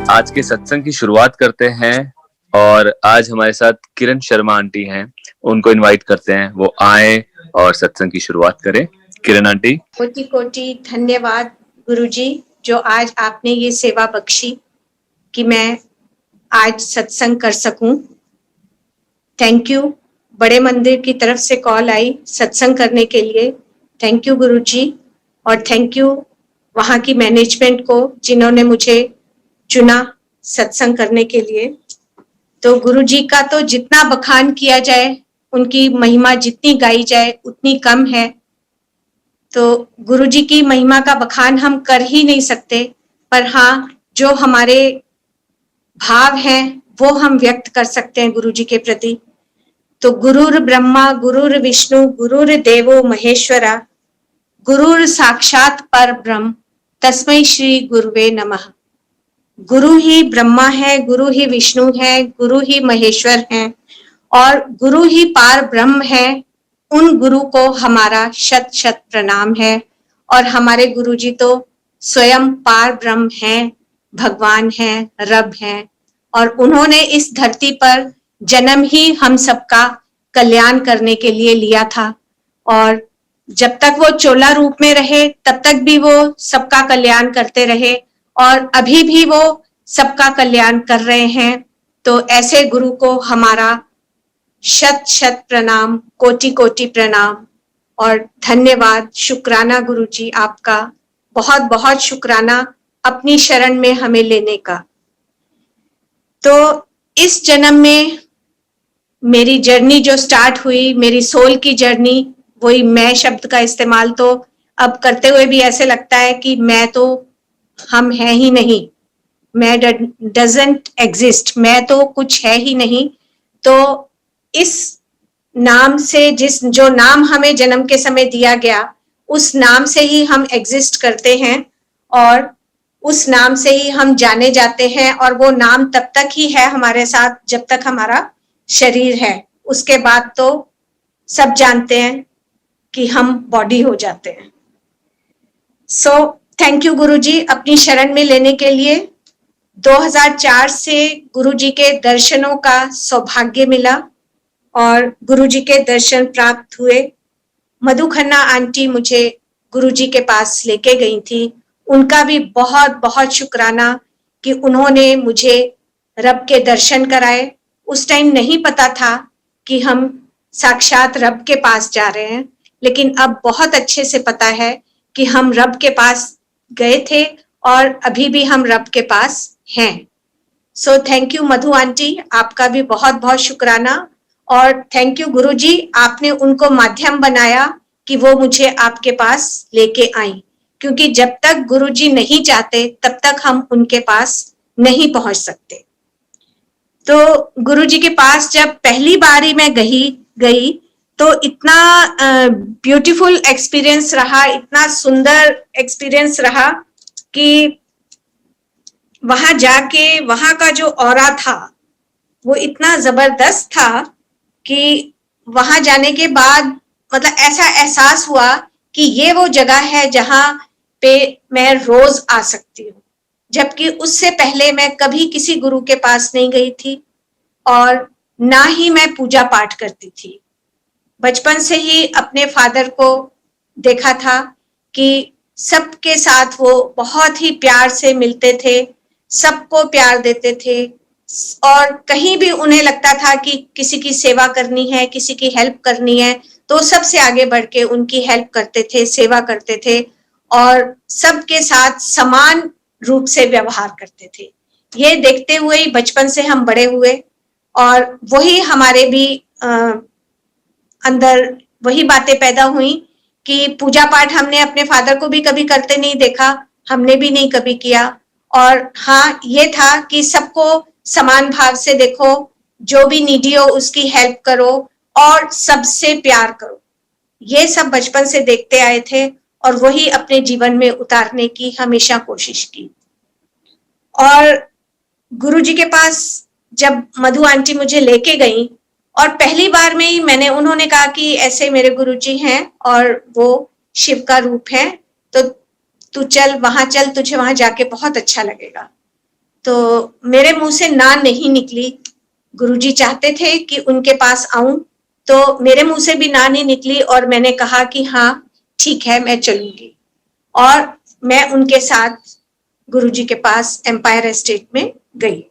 आज के सत्संग की शुरुआत करते हैं और आज हमारे साथ किरण शर्मा आंटी हैं। उनको इनवाइट करते हैं, वो आए और सत्संग की शुरुआत करें। किरण आंटी। कोटि कोटि धन्यवाद गुरुजी, जो आज आपने ये सेवा बख्शी कि मैं आज सत्संग कर सकूं। Thank you. बड़े मंदिर की तरफ से कॉल आई सत्संग करने के लिए। थैंक यू गुरुजी, और थैंक यू वहाँ की मैनेजमेंट को जिन्होंने मुझे चुना सत्संग करने के लिए। तो गुरुजी का तो जितना बखान किया जाए, उनकी महिमा जितनी गाई जाए उतनी कम है। तो गुरुजी की महिमा का बखान हम कर ही नहीं सकते, पर हाँ, जो हमारे भाव हैं वो हम व्यक्त कर सकते हैं गुरुजी के प्रति। तो गुरुर ब्रह्मा गुरुर विष्णु गुरुर देवो महेश्वरा, गुरुर साक्षात पर ब्रह्म, तस्मै श्री गुरुवे नमः। गुरु ही ब्रह्मा है, गुरु ही विष्णु है, गुरु ही महेश्वर है और गुरु ही पार ब्रह्म है। उन गुरु को हमारा शत शत प्रणाम है। और हमारे गुरुजी तो स्वयं पार ब्रह्म हैं, भगवान हैं, रब हैं, और उन्होंने इस धरती पर जन्म ही हम सबका कल्याण करने के लिए लिया था। और जब तक वो चोला रूप में रहे तब तक भी वो सबका कल्याण करते रहे और अभी भी वो सबका कल्याण कर रहे हैं। तो ऐसे गुरु को हमारा शत शत प्रणाम, कोटि कोटि प्रणाम और धन्यवाद। शुक्राना गुरुजी, आपका बहुत बहुत शुक्राना अपनी शरण में हमें लेने का। तो इस जन्म में मेरी जर्नी जो स्टार्ट हुई, मेरी सोल की जर्नी, वही मैं शब्द का इस्तेमाल तो अब करते हुए भी ऐसे लगता है कि मैं तो हम है ही नहीं, मैं डजंट एग्जिस्ट, मैं तो कुछ है ही नहीं। तो इस नाम से, जो नाम हमें जन्म के समय दिया गया, उस नाम से ही हम एग्जिस्ट करते हैं और उस नाम से ही हम जाने जाते हैं। और वो नाम तब तक ही है हमारे साथ जब तक हमारा शरीर है। उसके बाद तो सब जानते हैं कि हम बॉडी हो जाते हैं। सो थैंक यू गुरुजी अपनी शरण में लेने के लिए। 2004 से गुरुजी के दर्शनों का सौभाग्य मिला और गुरुजी के दर्शन प्राप्त हुए। मधु खन्ना आंटी मुझे गुरुजी के पास लेके गई थी। उनका भी बहुत बहुत शुक्राना कि उन्होंने मुझे रब के दर्शन कराए। उस टाइम नहीं पता था कि हम साक्षात रब के पास जा रहे हैं, लेकिन अब बहुत अच्छे से पता है कि हम रब के पास गए थे और अभी भी हम रब के पास हैं। So thank you Madhu aunty, आपका भी बहुत बहुत शुक्राना। और थैंक यू गुरुजी, आपने उनको माध्यम बनाया कि वो मुझे आपके पास लेके आई, क्योंकि जब तक गुरुजी नहीं चाहते तब तक हम उनके पास नहीं पहुंच सकते। तो गुरुजी के पास जब पहली बारी मैं गई तो इतना ब्यूटीफुल एक्सपीरियंस रहा, इतना सुंदर एक्सपीरियंस रहा कि वहां जाके वहां का जो ऑरा था वो इतना जबरदस्त था कि वहां जाने के बाद मतलब ऐसा एहसास हुआ कि ये वो जगह है जहां पे मैं रोज आ सकती हूँ। जबकि उससे पहले मैं कभी किसी गुरु के पास नहीं गई थी और ना ही मैं पूजा पाठ करती थी। बचपन से ही अपने फादर को देखा था कि सबके साथ वो बहुत ही प्यार से मिलते थे, सबको प्यार देते थे और कहीं भी उन्हें लगता था कि किसी की सेवा करनी है, किसी की हेल्प करनी है, तो सबसे आगे बढ़ के उनकी हेल्प करते थे, सेवा करते थे और सबके साथ समान रूप से व्यवहार करते थे। ये देखते हुए ही बचपन से हम बड़े हुए और वही हमारे भी अंदर वही बातें पैदा हुई कि पूजा पाठ हमने अपने फादर को भी कभी करते नहीं देखा, हमने भी नहीं कभी किया। और हाँ, ये था कि सबको समान भाव से देखो, जो भी नीडी हो उसकी हेल्प करो और सबसे प्यार करो। ये सब बचपन से देखते आए थे और वही अपने जीवन में उतारने की हमेशा कोशिश की। और गुरुजी के पास जब मधु आंटी मुझे लेके गई और पहली बार में ही उन्होंने कहा कि ऐसे मेरे गुरुजी हैं और वो शिव का रूप है, तो तू चल वहां चल, तुझे वहां जाके बहुत अच्छा लगेगा। तो मेरे मुंह से ना नहीं निकली। गुरुजी चाहते थे कि उनके पास आऊं, तो मेरे मुंह से भी ना नहीं निकली और मैंने कहा कि हाँ ठीक है, मैं चलूंगी। और मैं उनके साथ गुरुजी के पास एम्पायर एस्टेट में गई।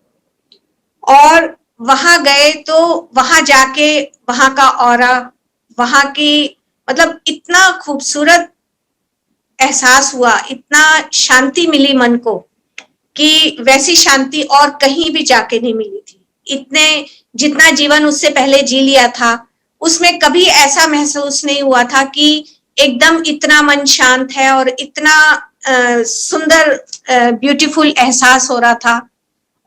और वहां गए तो वहां जाके वहां का ऑरा, वहां की मतलब इतना खूबसूरत एहसास हुआ, इतना शांति मिली मन को कि वैसी शांति और कहीं भी जाके नहीं मिली थी। इतने जितना जीवन उससे पहले जी लिया था उसमें कभी ऐसा महसूस नहीं हुआ था कि एकदम इतना मन शांत है और इतना सुंदर ब्यूटीफुल एहसास हो रहा था।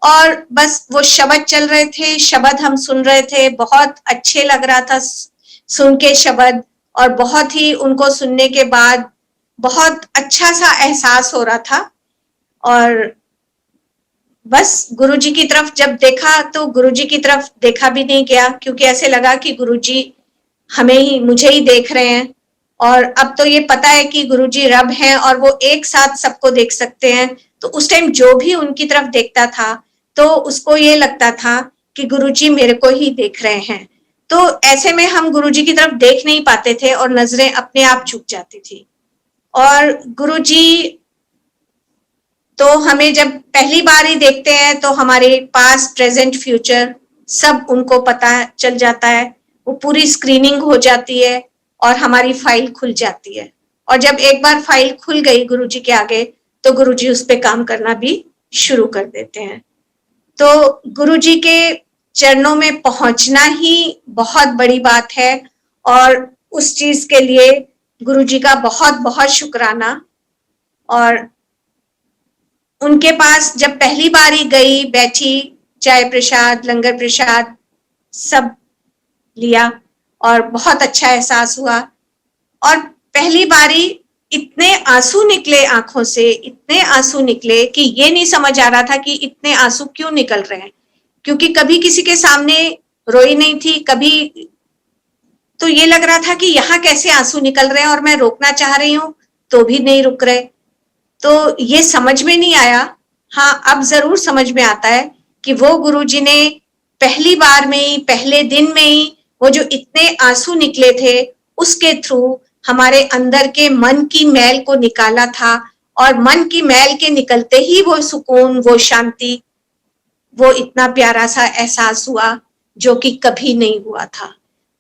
और बस वो शब्द चल रहे थे, शब्द हम सुन रहे थे, बहुत अच्छे लग रहा था सुन के शब्द, और बहुत ही उनको सुनने के बाद बहुत अच्छा सा एहसास हो रहा था। और बस गुरुजी की तरफ जब देखा तो गुरुजी की तरफ देखा भी नहीं गया, क्योंकि ऐसे लगा कि गुरुजी हमें ही, मुझे ही देख रहे हैं। और अब तो ये पता है कि गुरुजी रब हैं और वो एक साथ सबको देख सकते हैं। तो उस टाइम जो भी उनकी तरफ देखता था तो उसको ये लगता था कि गुरुजी मेरे को ही देख रहे हैं। तो ऐसे में हम गुरुजी की तरफ देख नहीं पाते थे और नजरें अपने आप झुक जाती थी। और गुरुजी तो हमें जब पहली बार ही देखते हैं तो हमारे पास्ट प्रेजेंट फ्यूचर सब उनको पता चल जाता है। वो पूरी स्क्रीनिंग हो जाती है और हमारी फाइल खुल जाती है। और जब एक बार फाइल खुल गई गुरुजी के आगे तो गुरुजी उस पर काम करना भी शुरू कर देते हैं। तो गुरुजी के चरणों में पहुंचना ही बहुत बड़ी बात है और उस चीज के लिए गुरुजी का बहुत बहुत शुक्राना। और उनके पास जब पहली बारी गई, बैठी, चाय प्रसाद, लंगर प्रसाद सब लिया और बहुत अच्छा एहसास हुआ। और पहली बारी इतने आंसू निकले आंखों से, इतने आंसू निकले कि ये नहीं समझ आ रहा था कि इतने आंसू क्यों निकल रहे हैं, क्योंकि कभी किसी के सामने रोई नहीं थी कभी। तो ये लग रहा था कि यहाँ कैसे आंसू निकल रहे हैं और मैं रोकना चाह रही हूँ तो भी नहीं रुक रहे। तो ये समझ में नहीं आया। हाँ, अब जरूर समझ में आता है कि वो गुरुजी ने पहली बार में ही, पहले दिन में ही वो जो इतने आंसू निकले थे उसके थ्रू हमारे अंदर के मन की मैल को निकाला था। और मन की मैल के निकलते ही वो सुकून, वो शांति, वो इतना प्यारा सा एहसास हुआ जो कि कभी नहीं हुआ था।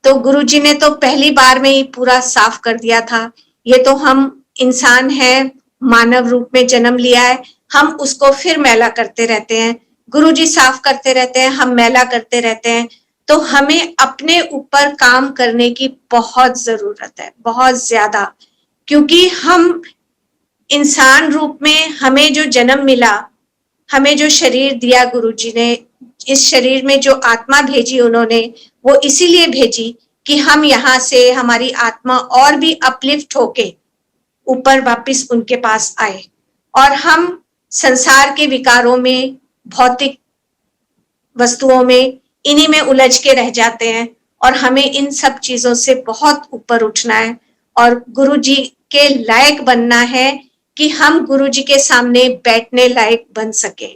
तो गुरुजी ने तो पहली बार में ही पूरा साफ कर दिया था। ये तो हम इंसान हैं, मानव रूप में जन्म लिया है, हम उसको फिर मैला करते रहते हैं। गुरुजी साफ करते रहते हैं, हम मैला करते रहते हैं। तो हमें अपने ऊपर काम करने की बहुत जरूरत है, बहुत ज्यादा, क्योंकि हम इंसान रूप में हमें जो जन्म मिला, हमें जो शरीर दिया गुरुजी ने, इस शरीर में जो आत्मा भेजी उन्होंने, वो इसीलिए भेजी कि हम यहाँ से हमारी आत्मा और भी अपलिफ्ट होके ऊपर वापस उनके पास आए। और हम संसार के विकारों में, भौतिक वस्तुओं में, इन्हीं में उलझ के रह जाते हैं और हमें इन सब चीजों से बहुत ऊपर उठना है और गुरुजी के लायक बनना है कि हम गुरुजी के सामने बैठने लायक बन सके।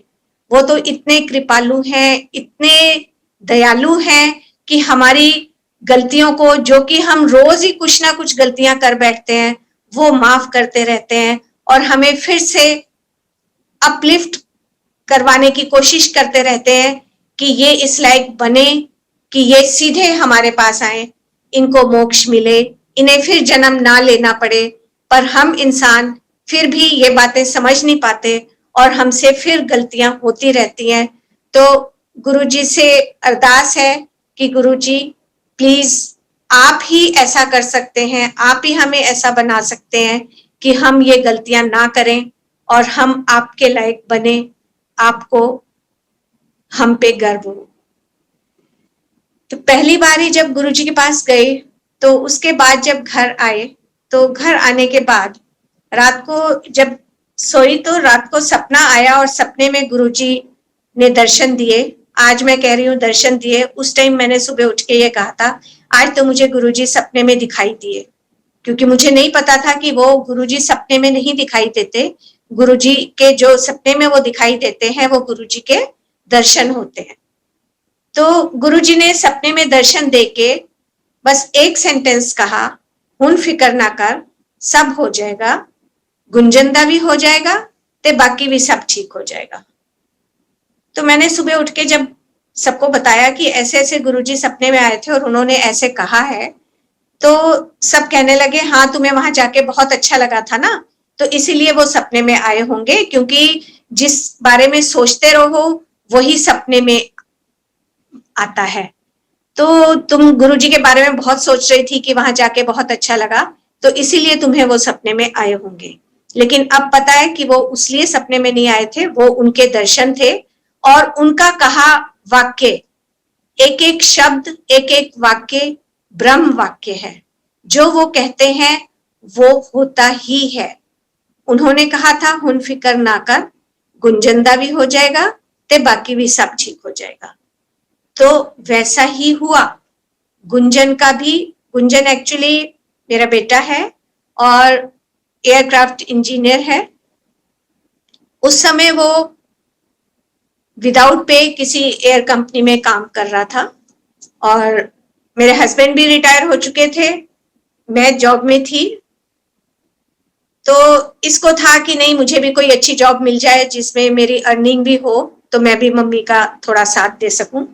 वो तो इतने कृपालु हैं, इतने दयालु हैं कि हमारी गलतियों को, जो कि हम रोज ही कुछ ना कुछ गलतियां कर बैठते हैं, वो माफ करते रहते हैं और हमें फिर से अपलिफ्ट करवाने की कोशिश करते रहते हैं कि ये इस लायक बने कि ये सीधे हमारे पास आए, इनको मोक्ष मिले, इन्हें फिर जन्म ना लेना पड़े। पर हम इंसान फिर भी ये बातें समझ नहीं पाते और हमसे फिर गलतियां होती रहती हैं। तो गुरुजी से अरदास है कि गुरुजी प्लीज आप ही ऐसा कर सकते हैं, आप ही हमें ऐसा बना सकते हैं कि हम ये गलतियां ना करें और हम आपके लायक बने, आपको हम पे गर्व हो। तो पहली बार ही जब गुरुजी के पास गए तो उसके बाद जब घर आए, तो घर आने के बाद रात को जब सोई तो रात को सपना आया और सपने में गुरुजी ने दर्शन दिए। आज मैं कह रही हूँ दर्शन दिए, उस टाइम मैंने सुबह उठ के ये कहा था आज तो मुझे गुरुजी सपने में दिखाई दिए, क्योंकि मुझे नहीं पता था कि वो गुरुजी सपने में नहीं दिखाई देते, गुरुजी के जो सपने में वो दिखाई देते हैं वो गुरुजी के दर्शन होते हैं। तो गुरुजी ने सपने में दर्शन देके बस एक सेंटेंस कहा, हुन फिकर ना कर, सब हो जाएगा, गुंजनदा भी हो जाएगा ते बाकी भी सब ठीक हो जाएगा। तो मैंने सुबह उठ के जब सबको बताया कि ऐसे ऐसे गुरुजी सपने में आए थे और उन्होंने ऐसे कहा है, तो सब कहने लगे हाँ तुम्हें वहां जाके बहुत अच्छा लगा था ना, तो इसीलिए वो सपने में आए होंगे, क्योंकि जिस बारे में सोचते रहो वही सपने में आता है। तो तुम गुरुजी के बारे में बहुत सोच रही थी कि वहां जाके बहुत अच्छा लगा, तो इसीलिए तुम्हें वो सपने में आए होंगे। लेकिन अब पता है कि वो उसलिए सपने में नहीं आए थे, वो उनके दर्शन थे और उनका कहा वाक्य, एक एक शब्द, एक एक वाक्य ब्रह्म वाक्य है। जो वो कहते हैं वो होता ही है। उन्होंने कहा था हुन फिकर ना कर, गुंजनदा भी हो जाएगा ते बाकी भी सब ठीक हो जाएगा। तो वैसा ही हुआ। गुंजन का भी, गुंजन एक्चुअली मेरा बेटा है और एयरक्राफ्ट इंजीनियर है। उस समय वो विदाउट पे किसी एयर कंपनी में काम कर रहा था और मेरे हस्बैंड भी रिटायर हो चुके थे, मैं जॉब में थी। तो इसको था कि नहीं मुझे भी कोई अच्छी जॉब मिल जाए जिसमें मेरी अर्निंग भी हो, तो मैं भी मम्मी का थोड़ा साथ दे सकूं।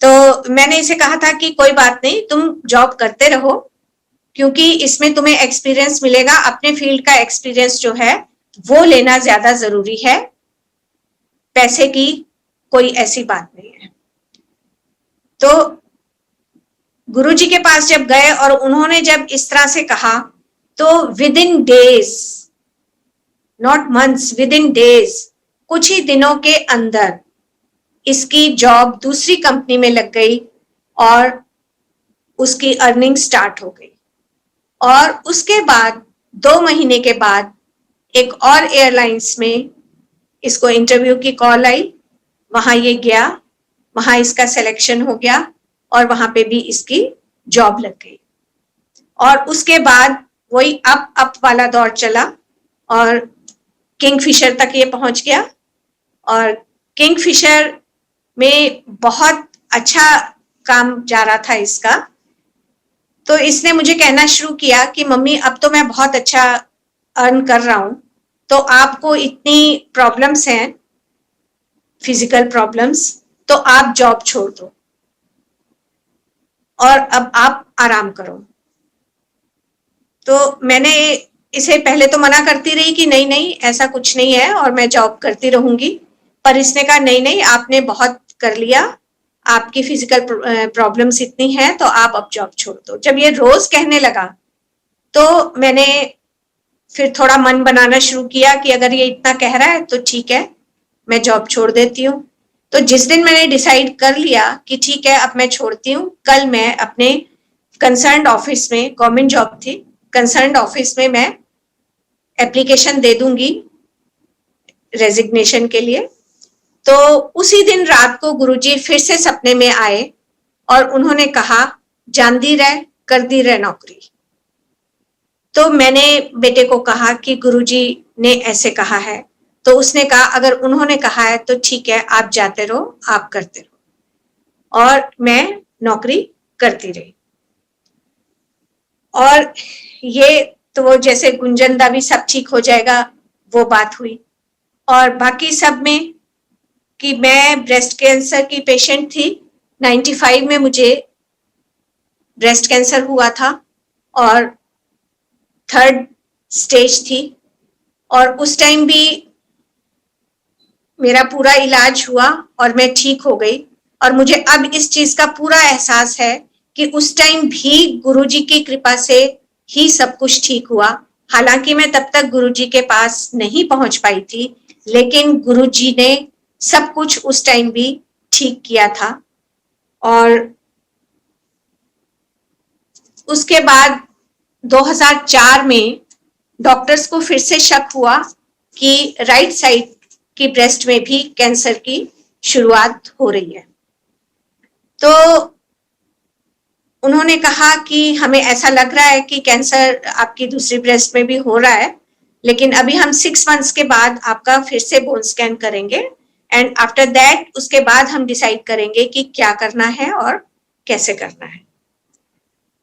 तो मैंने इसे कहा था कि कोई बात नहीं, तुम जॉब करते रहो, क्योंकि इसमें तुम्हें एक्सपीरियंस मिलेगा। अपने फील्ड का एक्सपीरियंस जो है वो लेना ज्यादा जरूरी है, पैसे की कोई ऐसी बात नहीं है। तो गुरुजी के पास जब गए और उन्होंने जब इस तरह से कहा, तो with in days, not months, with in days, कुछ ही दिनों के अंदर इसकी जॉब दूसरी कंपनी में लग गई और उसकी अर्निंग स्टार्ट हो गई। और उसके बाद 2 महीने के बाद एक और एयरलाइंस में इसको इंटरव्यू की कॉल आई, वहां ये गया, वहां इसका सिलेक्शन हो गया और वहां पे भी इसकी जॉब लग गई। और उसके बाद वही अप वाला दौर चला और किंगफिशर तक ये पहुंच गया और किंगफिशर में बहुत अच्छा काम जा रहा था इसका। तो इसने मुझे कहना शुरू किया कि मम्मी अब तो मैं बहुत अच्छा अर्न कर रहा हूं, तो आपको इतनी प्रॉब्लम्स हैं, फिजिकल प्रॉब्लम्स, तो आप जॉब छोड़ दो और अब आप आराम करो। तो मैंने इसे पहले तो मना करती रही कि नहीं नहीं ऐसा कुछ नहीं है और मैं जॉब करती रहूंगी, पर इसने कहा नहीं नहीं आपने बहुत कर लिया, आपकी फिजिकल प्रॉब्लम्स इतनी हैं तो आप अब जॉब छोड़ दो। जब ये रोज कहने लगा तो मैंने फिर थोड़ा मन बनाना शुरू किया कि अगर ये इतना कह रहा है तो ठीक है, मैं जॉब छोड़ देती हूँ। तो जिस दिन मैंने डिसाइड कर लिया कि ठीक है अब मैं छोड़ती हूँ, कल मैं अपने कंसर्न्ड ऑफिस में, गवर्नमेंट जॉब थी, कंसर्न्ड ऑफिस में मैं एप्लीकेशन दे दूंगी रेजिग्नेशन के लिए। तो उसी दिन रात को गुरुजी फिर से सपने में आए और उन्होंने कहा जानदी रह कर दी रह नौकरी। तो मैंने बेटे को कहा कि गुरुजी ने ऐसे कहा है, तो उसने कहा अगर उन्होंने कहा है तो ठीक है आप जाते रहो, आप करते रहो। और मैं नौकरी करती रही। और ये तो वो जैसे गुंजनदा भी सब ठीक हो जाएगा वो बात हुई। और बाकी सब में कि मैं ब्रेस्ट कैंसर की पेशेंट थी, 95 में मुझे ब्रेस्ट कैंसर हुआ था और 3rd स्टेज थी। और उस टाइम भी मेरा पूरा इलाज हुआ और मैं ठीक हो गई। और मुझे अब इस चीज का पूरा एहसास है कि उस टाइम भी गुरुजी की कृपा से ही सब कुछ ठीक हुआ। हालांकि मैं तब तक गुरुजी के पास नहीं पहुंच पाई थी, लेकिन गुरुजी ने सब कुछ उस टाइम भी ठीक किया था। और उसके बाद 2004 में डॉक्टर्स को फिर से शक हुआ कि राइट साइड की ब्रेस्ट में भी कैंसर की शुरुआत हो रही है। तो उन्होंने कहा कि हमें ऐसा लग रहा है कि कैंसर आपकी दूसरी ब्रेस्ट में भी हो रहा है, लेकिन अभी हम 6 मंथ्स के बाद आपका फिर से बोन स्कैन करेंगे एंड आफ्टर दैट उसके बाद हम डिसाइड करेंगे कि क्या करना है और कैसे करना है।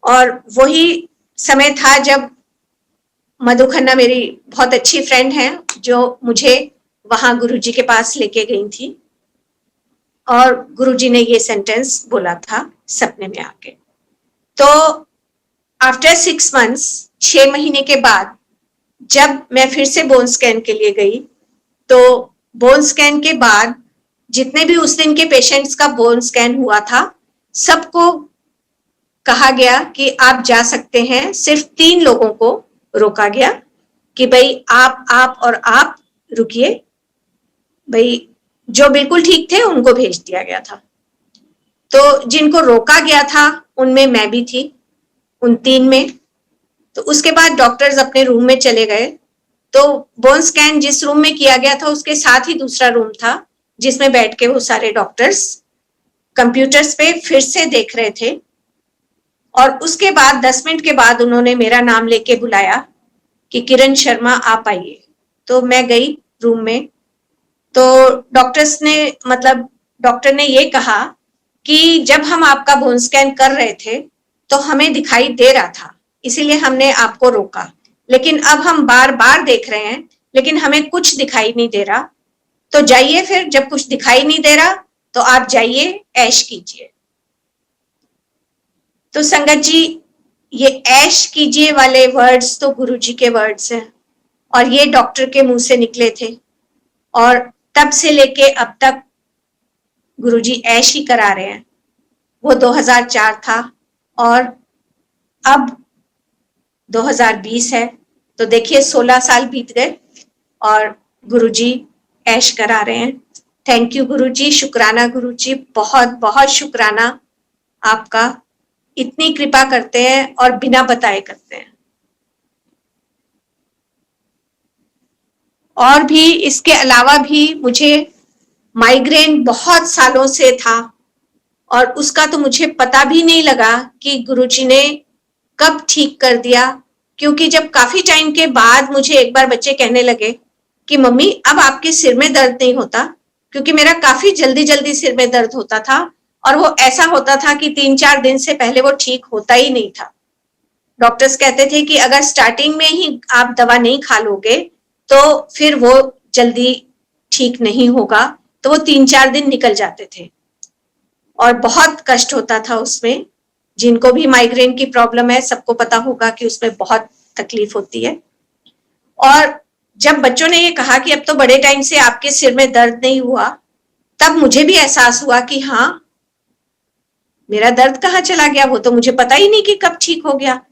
और वही समय था जब मधु खन्ना मेरी बहुत अच्छी फ्रेंड है जो मुझे वहां गुरुजी के पास लेके गई थी और गुरुजी ने ये सेंटेंस बोला था सपने में आके। तो आफ्टर 6 मंथ्स 6 महीने के बाद जब मैं फिर से बोन स्कैन के लिए गई तो बोन स्कैन के बाद जितने भी उस दिन के पेशेंट्स का बोन स्कैन हुआ था सबको कहा गया कि आप जा सकते हैं। सिर्फ 3 लोगों को रोका गया कि भाई आप और आप रुकिए। भाई जो बिल्कुल ठीक थे उनको भेज दिया गया था। तो जिनको रोका गया था उनमें मैं भी थी, उन 3 में। तो उसके बाद डॉक्टर्स अपने रूम में चले गए। तो बोन स्कैन जिस रूम में किया गया था उसके साथ ही दूसरा रूम था जिसमें बैठ के वो सारे डॉक्टर्स कंप्यूटर्स पे फिर से देख रहे थे। और उसके बाद 10 मिनट के बाद उन्होंने मेरा नाम लेके बुलाया कि किरण शर्मा आप आइए। तो मैं गई रूम में। तो डॉक्टर ने ये कहा कि जब हम आपका बोन स्कैन कर रहे थे तो हमें दिखाई दे रहा था, इसीलिए हमने आपको रोका। लेकिन अब हम बार बार देख रहे हैं लेकिन हमें कुछ दिखाई नहीं दे रहा। तो जाइए, फिर जब कुछ दिखाई नहीं दे रहा तो आप जाइए, ऐश कीजिए। तो संगत जी, ये ऐश कीजिए वाले वर्ड्स तो गुरुजी के वर्ड्स हैं और ये डॉक्टर के मुंह से निकले थे। और तब से लेके अब तक गुरुजी ऐश ही करा रहे हैं। वो 2004 था और अब 2020 है। तो देखिए 16 साल बीत गए और गुरुजी ऐश करा रहे हैं। थैंक यू गुरुजी, शुक्राना गुरुजी, बहुत बहुत शुक्राना आपका। इतनी कृपा करते हैं और बिना बताए करते हैं। और भी इसके अलावा भी मुझे माइग्रेन बहुत सालों से था और उसका तो मुझे पता भी नहीं लगा कि गुरुजी ने कब ठीक कर दिया। क्योंकि जब काफी टाइम के बाद मुझे एक बार बच्चे कहने लगे कि मम्मी अब आपके सिर में दर्द नहीं होता, क्योंकि मेरा काफी जल्दी जल्दी सिर में दर्द होता था और वो ऐसा होता था कि 3-4 दिन से पहले वो ठीक होता ही नहीं था। डॉक्टर्स कहते थे कि अगर स्टार्टिंग में ही आप दवा नहीं खा लोगे तो फिर वो जल्दी ठीक नहीं होगा। तो वो 3-4 दिन निकल जाते थे और बहुत कष्ट होता था उसमें। जिनको भी माइग्रेन की प्रॉब्लम है सबको पता होगा कि उसमें बहुत तकलीफ होती है। और जब बच्चों ने ये कहा कि अब तो बड़े टाइम से आपके सिर में दर्द नहीं हुआ, तब मुझे भी एहसास हुआ कि हाँ, मेरा दर्द कहाँ चला गया, वो तो मुझे पता ही नहीं कि कब ठीक हो गया।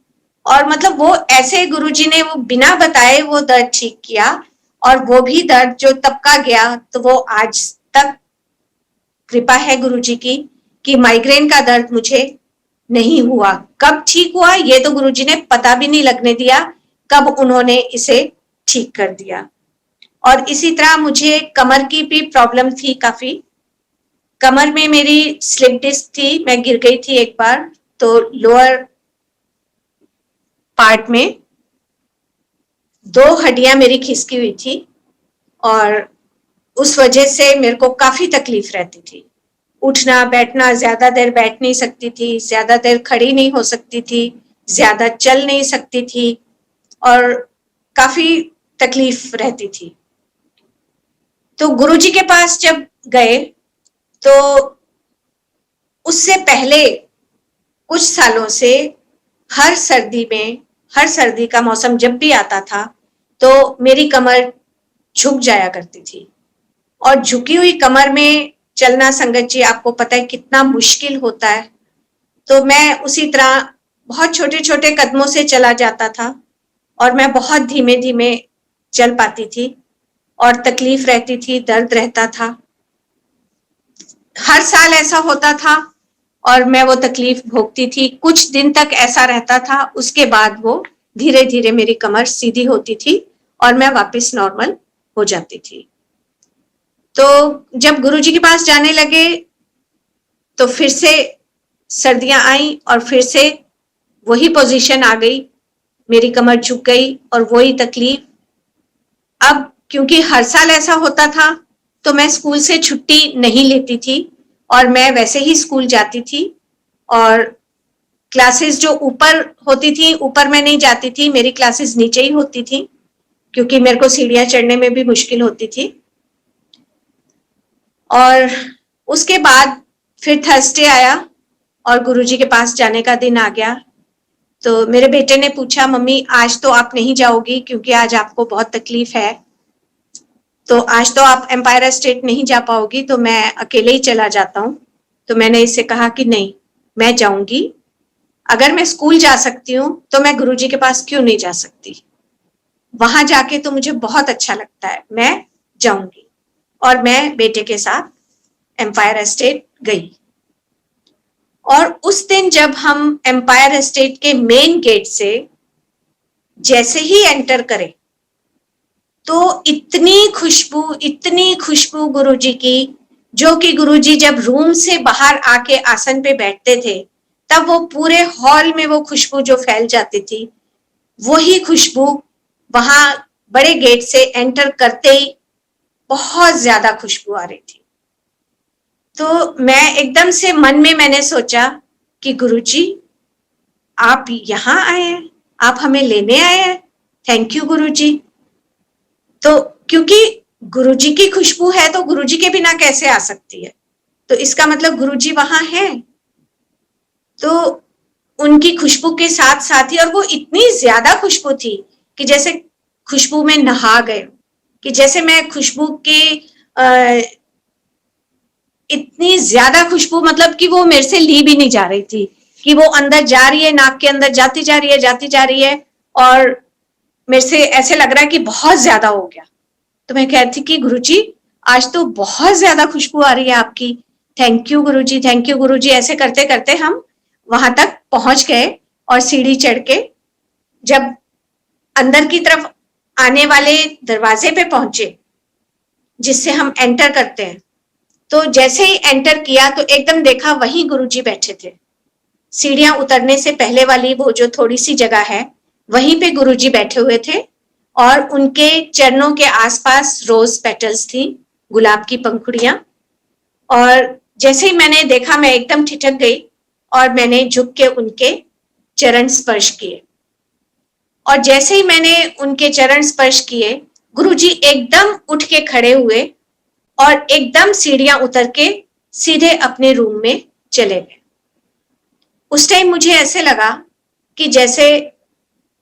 और मतलब वो ऐसे गुरुजी ने वो बिना बताए वो दर्द ठीक किया और वो भी दर्द जो तब का गया तो वो आज तक कृपा है गुरुजी की कि माइग्रेन का दर्द मुझे नहीं हुआ। कब ठीक हुआ ये तो गुरुजी ने पता भी नहीं लगने दिया, कब उन्होंने इसे ठीक कर दिया। और इसी तरह मुझे कमर की भी प्रॉब्लम थी काफी। कमर में मेरी स्लिप डिस्क थी, मैं गिर गई थी एक बार। तो लोअर पार्ट में 2 हड्डियां मेरी खिसकी हुई थी और उस वजह से मेरे को काफी तकलीफ रहती थी। उठना बैठना, ज्यादा देर बैठ नहीं सकती थी, ज्यादा देर खड़ी नहीं हो सकती थी, ज्यादा चल नहीं सकती थी और काफी तकलीफ रहती थी। तो गुरुजी के पास जब गए तो उससे पहले कुछ सालों से हर सर्दी का मौसम जब भी आता था तो मेरी कमर झुक जाया करती थी। और झुकी हुई कमर में चलना संगत जी आपको पता है कितना मुश्किल होता है। तो मैं उसी तरह बहुत छोटे छोटे कदमों से चला जाता था और मैं बहुत धीमे धीमे चल पाती थी और तकलीफ रहती थी, दर्द रहता था। हर साल ऐसा होता था और मैं वो तकलीफ भोगती थी। कुछ दिन तक ऐसा रहता था, उसके बाद वो धीरे धीरे मेरी कमर सीधी होती थी और मैं वापस नॉर्मल हो जाती थी। तो जब गुरुजी के पास जाने लगे तो फिर से सर्दियां आई और फिर से वही पोजीशन आ गई, मेरी कमर झुक गई और वही तकलीफ। अब क्योंकि हर साल ऐसा होता था, तो मैं स्कूल से छुट्टी नहीं लेती थी और मैं वैसे ही स्कूल जाती थी। और क्लासेस जो ऊपर होती थी, ऊपर मैं नहीं जाती थी, मेरी क्लासेस नीचे ही होती थी, क्योंकि मेरे को सीढ़ियां चढ़ने में भी मुश्किल होती थी। और उसके बाद फिर थर्सडे आया और गुरुजी के पास जाने का दिन आ गया। तो मेरे बेटे ने पूछा, मम्मी आज तो आप नहीं जाओगी क्योंकि आज आपको बहुत तकलीफ है, तो आज तो आप एम्पायर स्टेट नहीं जा पाओगी, तो मैं अकेले ही चला जाता हूँ। तो मैंने इससे कहा कि नहीं, मैं जाऊंगी। अगर मैं स्कूल जा सकती हूँ तो मैं गुरुजी के पास क्यों नहीं जा सकती? वहां जाके तो मुझे बहुत अच्छा लगता है, मैं जाऊंगी। और मैं बेटे के साथ एम्पायर स्टेट गई। और उस दिन जब हम एम्पायर स्टेट के मेन गेट से जैसे ही एंटर करें, तो इतनी खुशबू गुरुजी की, जो कि गुरुजी जब रूम से बाहर आके आसन पे बैठते थे, तब वो पूरे हॉल में वो खुशबू जो फैल जाती थी, वही खुशबू वहां बड़े गेट से एंटर करते ही बहुत ज्यादा खुशबू आ रही थी। तो मैं एकदम से मन में मैंने सोचा कि गुरुजी आप यहाँ आए हैं, आप हमें लेने आए हैं, थैंक यू गुरुजी। तो क्योंकि गुरुजी की खुशबू है तो गुरुजी के बिना कैसे आ सकती है, तो इसका मतलब गुरुजी वहां है। तो उनकी खुशबू के साथ साथ ही, और वो इतनी ज्यादा खुशबू थी कि जैसे खुशबू में नहा गए, कि जैसे मैं खुशबू के इतनी ज्यादा खुशबू, मतलब कि वो मेरे से ली भी नहीं जा रही थी, कि वो अंदर जा रही है, नाक के अंदर जाती जा रही है और मेरे से ऐसे लग रहा है कि बहुत ज्यादा हो गया। तो मैं कहती कि गुरुजी आज तो बहुत ज्यादा खुशबू आ रही है आपकी, thank you Guruji, thank you Guruji. ऐसे करते करते हम वहां तक पहुंच गए और सीढ़ी चढ़ के जब अंदर की तरफ आने वाले दरवाजे पे पहुंचे जिससे हम एंटर करते हैं, तो जैसे ही एंटर किया तो एकदम देखा वहीं गुरुजी बैठे थे। सीढ़ियां उतरने से पहले वाली वो जो थोड़ी सी जगह है, वहीं पे गुरुजी बैठे हुए थे और उनके चरणों के आसपास रोज पेटल्स थी, गुलाब की पंखुड़ियां। और जैसे ही मैंने देखा मैं एकदम ठिठक गई और मैंने झुक के उनके चरण स्पर्श किए। और जैसे ही मैंने उनके चरण स्पर्श किए, गुरुजी एकदम उठ के खड़े हुए और एकदम सीढ़ियां उतर के सीधे अपने रूम में चले गए। उस टाइम मुझे ऐसे लगा कि जैसे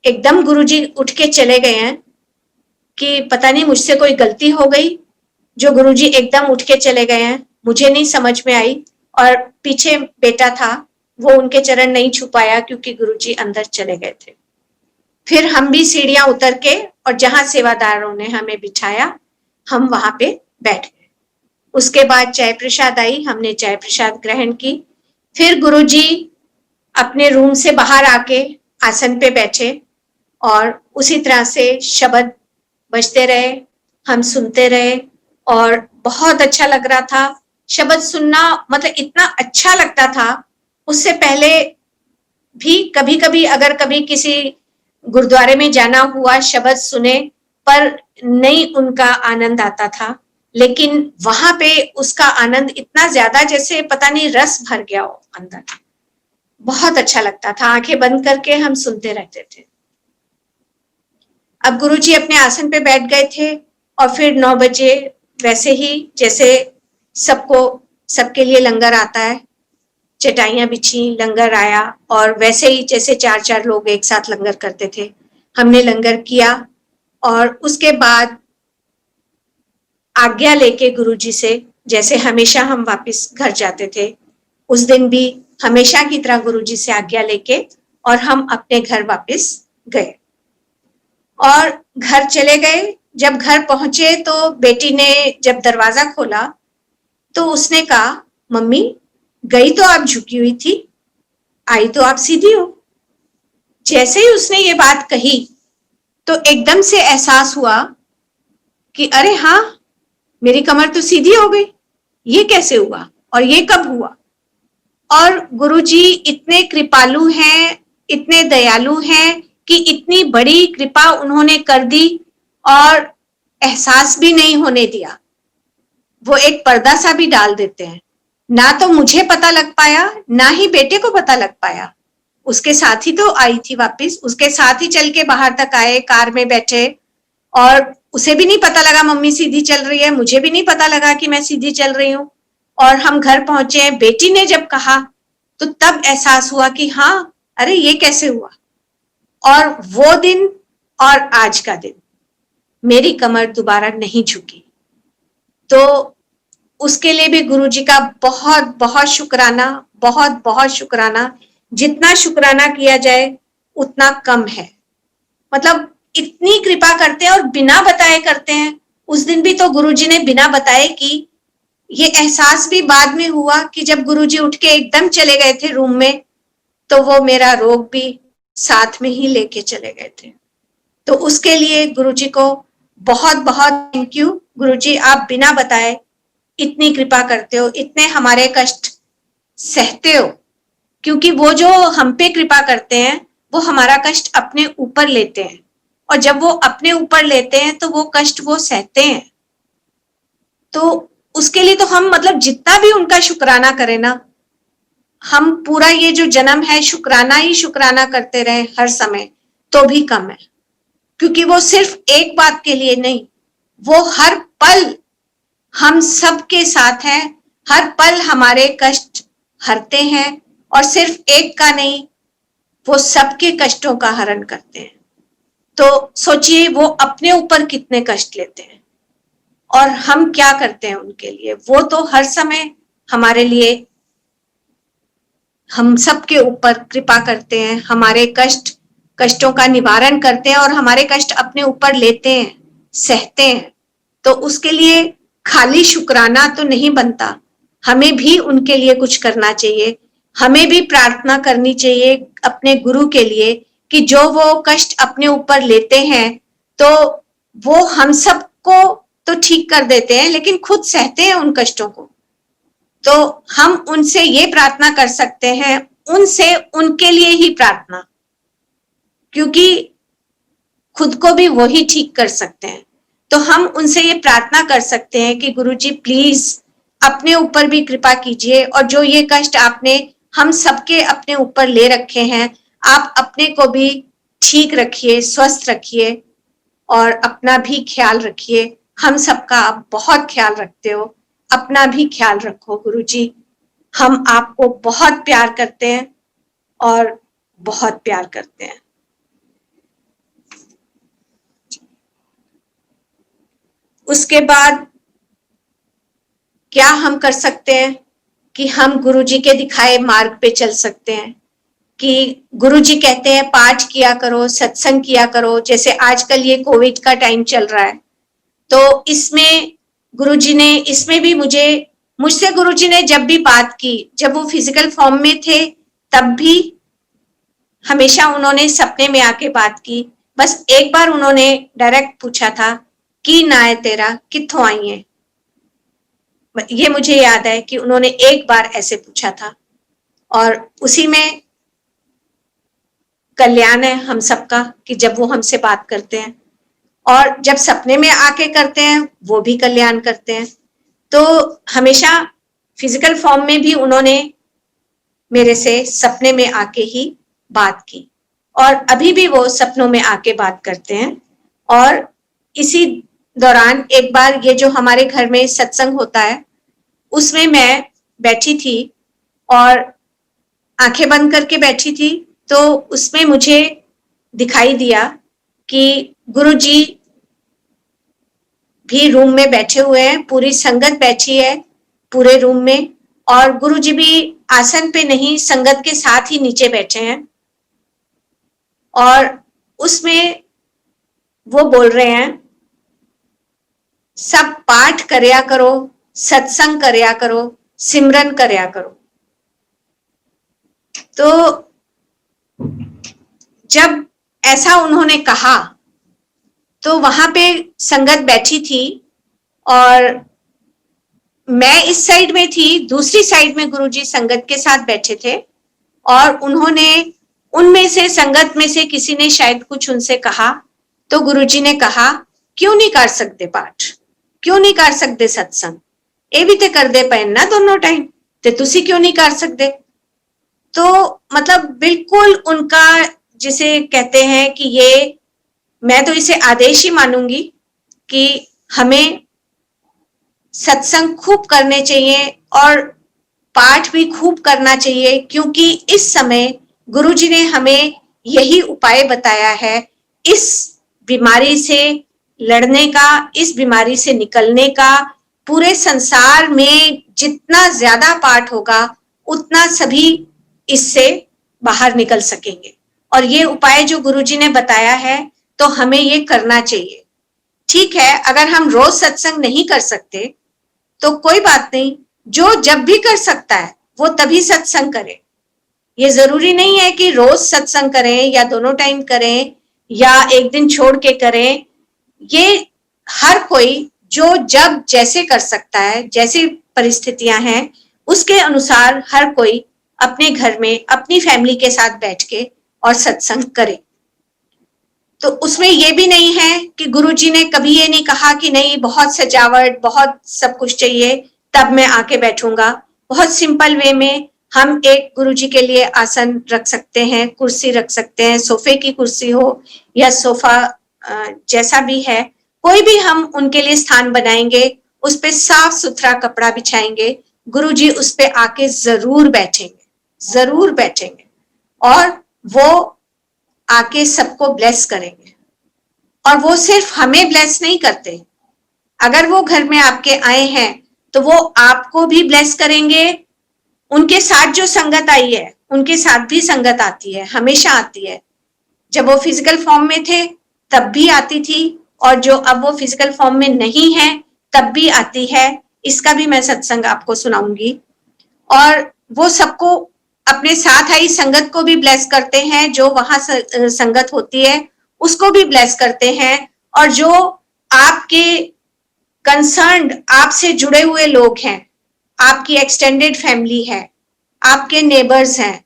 एकदम गुरुजी उठ के चले गए हैं, कि पता नहीं मुझसे कोई गलती हो गई जो गुरुजी एकदम उठ के चले गए हैं, मुझे नहीं समझ में आई। और पीछे बेटा था, वो उनके चरण नहीं छू पाया क्योंकि गुरुजी अंदर चले गए थे। फिर हम भी सीढ़ियां उतर के और जहां सेवादारों ने हमें बिठाया, हम वहां पे बैठ गए। उसके बाद चाय प्रसाद आई, हमने चाय प्रसाद ग्रहण की। फिर गुरुजी अपने रूम से बाहर आके आसन पे बैठे और उसी तरह से शब्द बजते रहे, हम सुनते रहे और बहुत अच्छा लग रहा था। शब्द सुनना मतलब इतना अच्छा लगता था, उससे पहले भी कभी कभी अगर कभी किसी गुरुद्वारे में जाना हुआ, शब्द सुने पर नहीं उनका आनंद आता था, लेकिन वहां पे उसका आनंद इतना ज्यादा, जैसे पता नहीं रस भर गया हो अंदर। बहुत अच्छा लगता था, आंखें बंद करके हम सुनते रहते थे। अब गुरुजी अपने आसन पे बैठ गए थे और फिर 9 बजे वैसे ही जैसे सबके लिए लंगर आता है, चटाइयां बिछी, लंगर आया और वैसे ही जैसे 4-4 लोग एक साथ लंगर करते थे, हमने लंगर किया। और उसके बाद आज्ञा लेके गुरुजी से, जैसे हमेशा हम वापस घर जाते थे, उस दिन भी हमेशा की तरह गुरुजी से आज्ञा लेके और हम अपने घर वापस गए। और घर चले गए। जब घर पहुंचे तो बेटी ने जब दरवाजा खोला तो उसने कहा, मम्मी गई तो आप झुकी हुई थी, आई तो आप सीधी हो। जैसे ही उसने ये बात कही तो एकदम से एहसास हुआ कि अरे हाँ, मेरी कमर तो सीधी हो गई, ये कैसे हुआ और ये कब हुआ? और गुरुजी इतने कृपालु हैं, इतने दयालु हैं कि इतनी बड़ी कृपा उन्होंने कर दी। और एहसास भी नहीं होने दिया। वो एक पर्दा सा भी डाल देते हैं। ना तो मुझे पता लग पाया, ना ही बेटे को पता लग पाया। उसके साथ ही तो आई थी वापस, उसके साथ ही चल के बाहर तक आए, कार में बैठे, और उसे भी नहीं पता लगा मम्मी सीधी चल रही है, मुझे भी नहीं पता लगा कि मैं सीधी चल रही हूँ। और हम घर पहुंचे, बेटी ने जब कहा तो तब एहसास हुआ कि हाँ, अरे ये कैसे हुआ। और वो दिन और आज का दिन मेरी कमर दोबारा नहीं झुकी। तो उसके लिए भी गुरुजी का बहुत बहुत शुक्राना, बहुत बहुत शुक्राना। जितना शुक्राना किया जाए उतना कम है। मतलब इतनी कृपा करते हैं और बिना बताए करते हैं। उस दिन भी तो गुरुजी ने बिना बताए की। ये एहसास भी बाद में हुआ कि जब गुरुजी उठ के एकदम चले गए थे रूम में, तो वो मेरा रोग भी साथ में ही लेके चले गए थे। तो उसके लिए गुरुजी को बहुत बहुत थैंक यू। गुरुजी, आप बिना बताए इतनी कृपा करते हो, इतने हमारे कष्ट सहते हो। क्योंकि वो जो हम पे कृपा करते हैं, वो हमारा कष्ट अपने ऊपर लेते हैं, और जब वो अपने ऊपर लेते हैं तो वो कष्ट वो सहते हैं। तो उसके लिए तो हम मतलब जितना भी उनका शुक्राना करें ना, हम पूरा ये जो जन्म है शुक्राना ही शुक्राना करते रहे हर समय, तो भी कम है। क्योंकि वो सिर्फ एक बात के लिए नहीं, वो हर पल हम सबके साथ हैं, हर पल हमारे कष्ट हरते हैं, और सिर्फ एक का नहीं, वो सबके कष्टों का हरण करते हैं। तो सोचिए वो अपने ऊपर कितने कष्ट लेते हैं और हम क्या करते हैं उनके लिए। वो तो हर समय हमारे लिए, हम सबके ऊपर कृपा करते हैं, हमारे कष्टों का निवारण करते हैं, और हमारे कष्ट अपने ऊपर लेते हैं, सहते हैं। तो उसके लिए खाली शुक्राना तो नहीं बनता, हमें भी उनके लिए कुछ करना चाहिए। हमें भी प्रार्थना करनी चाहिए अपने गुरु के लिए कि जो वो कष्ट अपने ऊपर लेते हैं, तो वो हम सबको तो ठीक कर देते हैं, लेकिन खुद सहते हैं उन कष्टों को। तो हम उनसे ये प्रार्थना कर सकते हैं, उनसे उनके लिए ही प्रार्थना, क्योंकि खुद को भी वही ठीक कर सकते हैं। तो हम उनसे ये प्रार्थना कर सकते हैं कि गुरुजी प्लीज अपने ऊपर भी कृपा कीजिए, और जो ये कष्ट आपने हम सबके अपने ऊपर ले रखे हैं, आप अपने को भी ठीक रखिए, स्वस्थ रखिए, और अपना भी ख्याल रखिए। हम सबका आप बहुत ख्याल रखते हो, अपना भी ख्याल रखो गुरुजी। हम आपको बहुत प्यार करते हैं और बहुत प्यार करते हैं। उसके बाद क्या हम कर सकते हैं कि हम गुरुजी के दिखाए मार्ग पे चल सकते हैं। कि गुरुजी कहते हैं पाठ किया करो, सत्संग किया करो। जैसे आजकल ये कोविड का टाइम चल रहा है, तो इसमें गुरुजी ने, इसमें भी मुझसे गुरुजी ने जब भी बात की, जब वो फिजिकल फॉर्म में थे तब भी हमेशा उन्होंने सपने में आके बात की। बस एक बार उन्होंने डायरेक्ट पूछा था कि ना है तेरा कित्थों आई है। ये मुझे याद है कि उन्होंने एक बार ऐसे पूछा था, और उसी में कल्याण है हम सबका कि जब वो हमसे बात करते हैं, और जब सपने में आके करते हैं वो भी कल्याण करते हैं। तो हमेशा फिजिकल फॉर्म में भी उन्होंने मेरे से सपने में आके ही बात की, और अभी भी वो सपनों में आके बात करते हैं। और इसी दौरान एक बार ये जो हमारे घर में सत्संग होता है, उसमें मैं बैठी थी और आंखें बंद करके बैठी थी, तो उसमें मुझे दिखाई दिया कि गुरुजी भी रूम में बैठे हुए हैं, पूरी संगत बैठी है पूरे रूम में, और गुरुजी भी आसन पे नहीं, संगत के साथ ही नीचे बैठे हैं। और उसमें वो बोल रहे हैं, सब पाठ करया करो, सत्संग करया करो, सिमरन करया करो। तो जब ऐसा उन्होंने कहा तो वहां पे संगत बैठी थी, और मैं इस साइड में थी, दूसरी साइड में गुरुजी संगत के साथ बैठे थे, और उन्होंने उनमें से, संगत में से किसी ने शायद कुछ उनसे कहा, तो गुरुजी ने कहा क्यों नहीं कर सकते पाठ, क्यों नहीं कर सकते सत्संग, ਇਹ ਵੀ ਤੇ ਕਰਦੇ ਪਏ ਨਾ दोनों टाइम, ਤੇ ਤੁਸੀਂ क्यों नहीं कर सकते। तो मतलब बिल्कुल उनका जिसे कहते हैं कि ये, मैं तो इसे आदेश ही मानूंगी कि हमें सत्संग खूब करने चाहिए और पाठ भी खूब करना चाहिए, क्योंकि इस समय गुरुजी ने हमें यही उपाय बताया है इस बीमारी से लड़ने का, इस बीमारी से निकलने का। पूरे संसार में जितना ज्यादा पाठ होगा उतना सभी इससे बाहर निकल सकेंगे, और ये उपाय जो गुरुजी ने बताया है तो हमें ये करना चाहिए। ठीक है, अगर हम रोज सत्संग नहीं कर सकते तो कोई बात नहीं, जो जब भी कर सकता है वो तभी सत्संग करे। ये जरूरी नहीं है कि रोज सत्संग करें या दोनों टाइम करें या एक दिन छोड़ के करें। ये हर कोई जो जब जैसे कर सकता है, जैसी परिस्थितियां हैं उसके अनुसार हर कोई अपने घर में अपनी फैमिली के साथ बैठ के और सत्संग करे। तो उसमें ये भी नहीं है कि गुरुजी ने कभी ये नहीं कहा कि नहीं बहुत सजावट, बहुत सब कुछ चाहिए तब मैं आके बैठूंगा। बहुत सिंपल वे में हम एक गुरुजी के लिए आसन रख सकते हैं, कुर्सी रख सकते हैं, सोफे की कुर्सी हो या सोफा जैसा भी है, कोई भी हम उनके लिए स्थान बनाएंगे, उस पे साफ सुथरा कपड़ा बिछाएंगे, गुरुजी उस पे आके जरूर बैठेंगे और वो आके सबको ब्लेस करेंगे। और वो सिर्फ हमें ब्लेस नहीं करते, अगर वो घर में आपके आए हैं तो वो आपको भी ब्लेस करेंगे। उनके साथ जो संगत आई है उनके साथ भी संगत आती है, हमेशा आती है। जब वो फिजिकल फॉर्म में थे तब भी आती थी, और जो अब वो फिजिकल फॉर्म में नहीं है तब भी आती है। इसका भी मैं सत्संग आपको सुनाऊंगी। और वो सबको अपने साथ आई संगत को भी ब्लेस करते हैं, जो वहां संगत होती है उसको भी ब्लेस करते हैं, और जो आपके कंसर्न्ड, आपसे जुड़े हुए लोग हैं, आपकी एक्सटेंडेड फैमिली है, आपके नेबर्स हैं,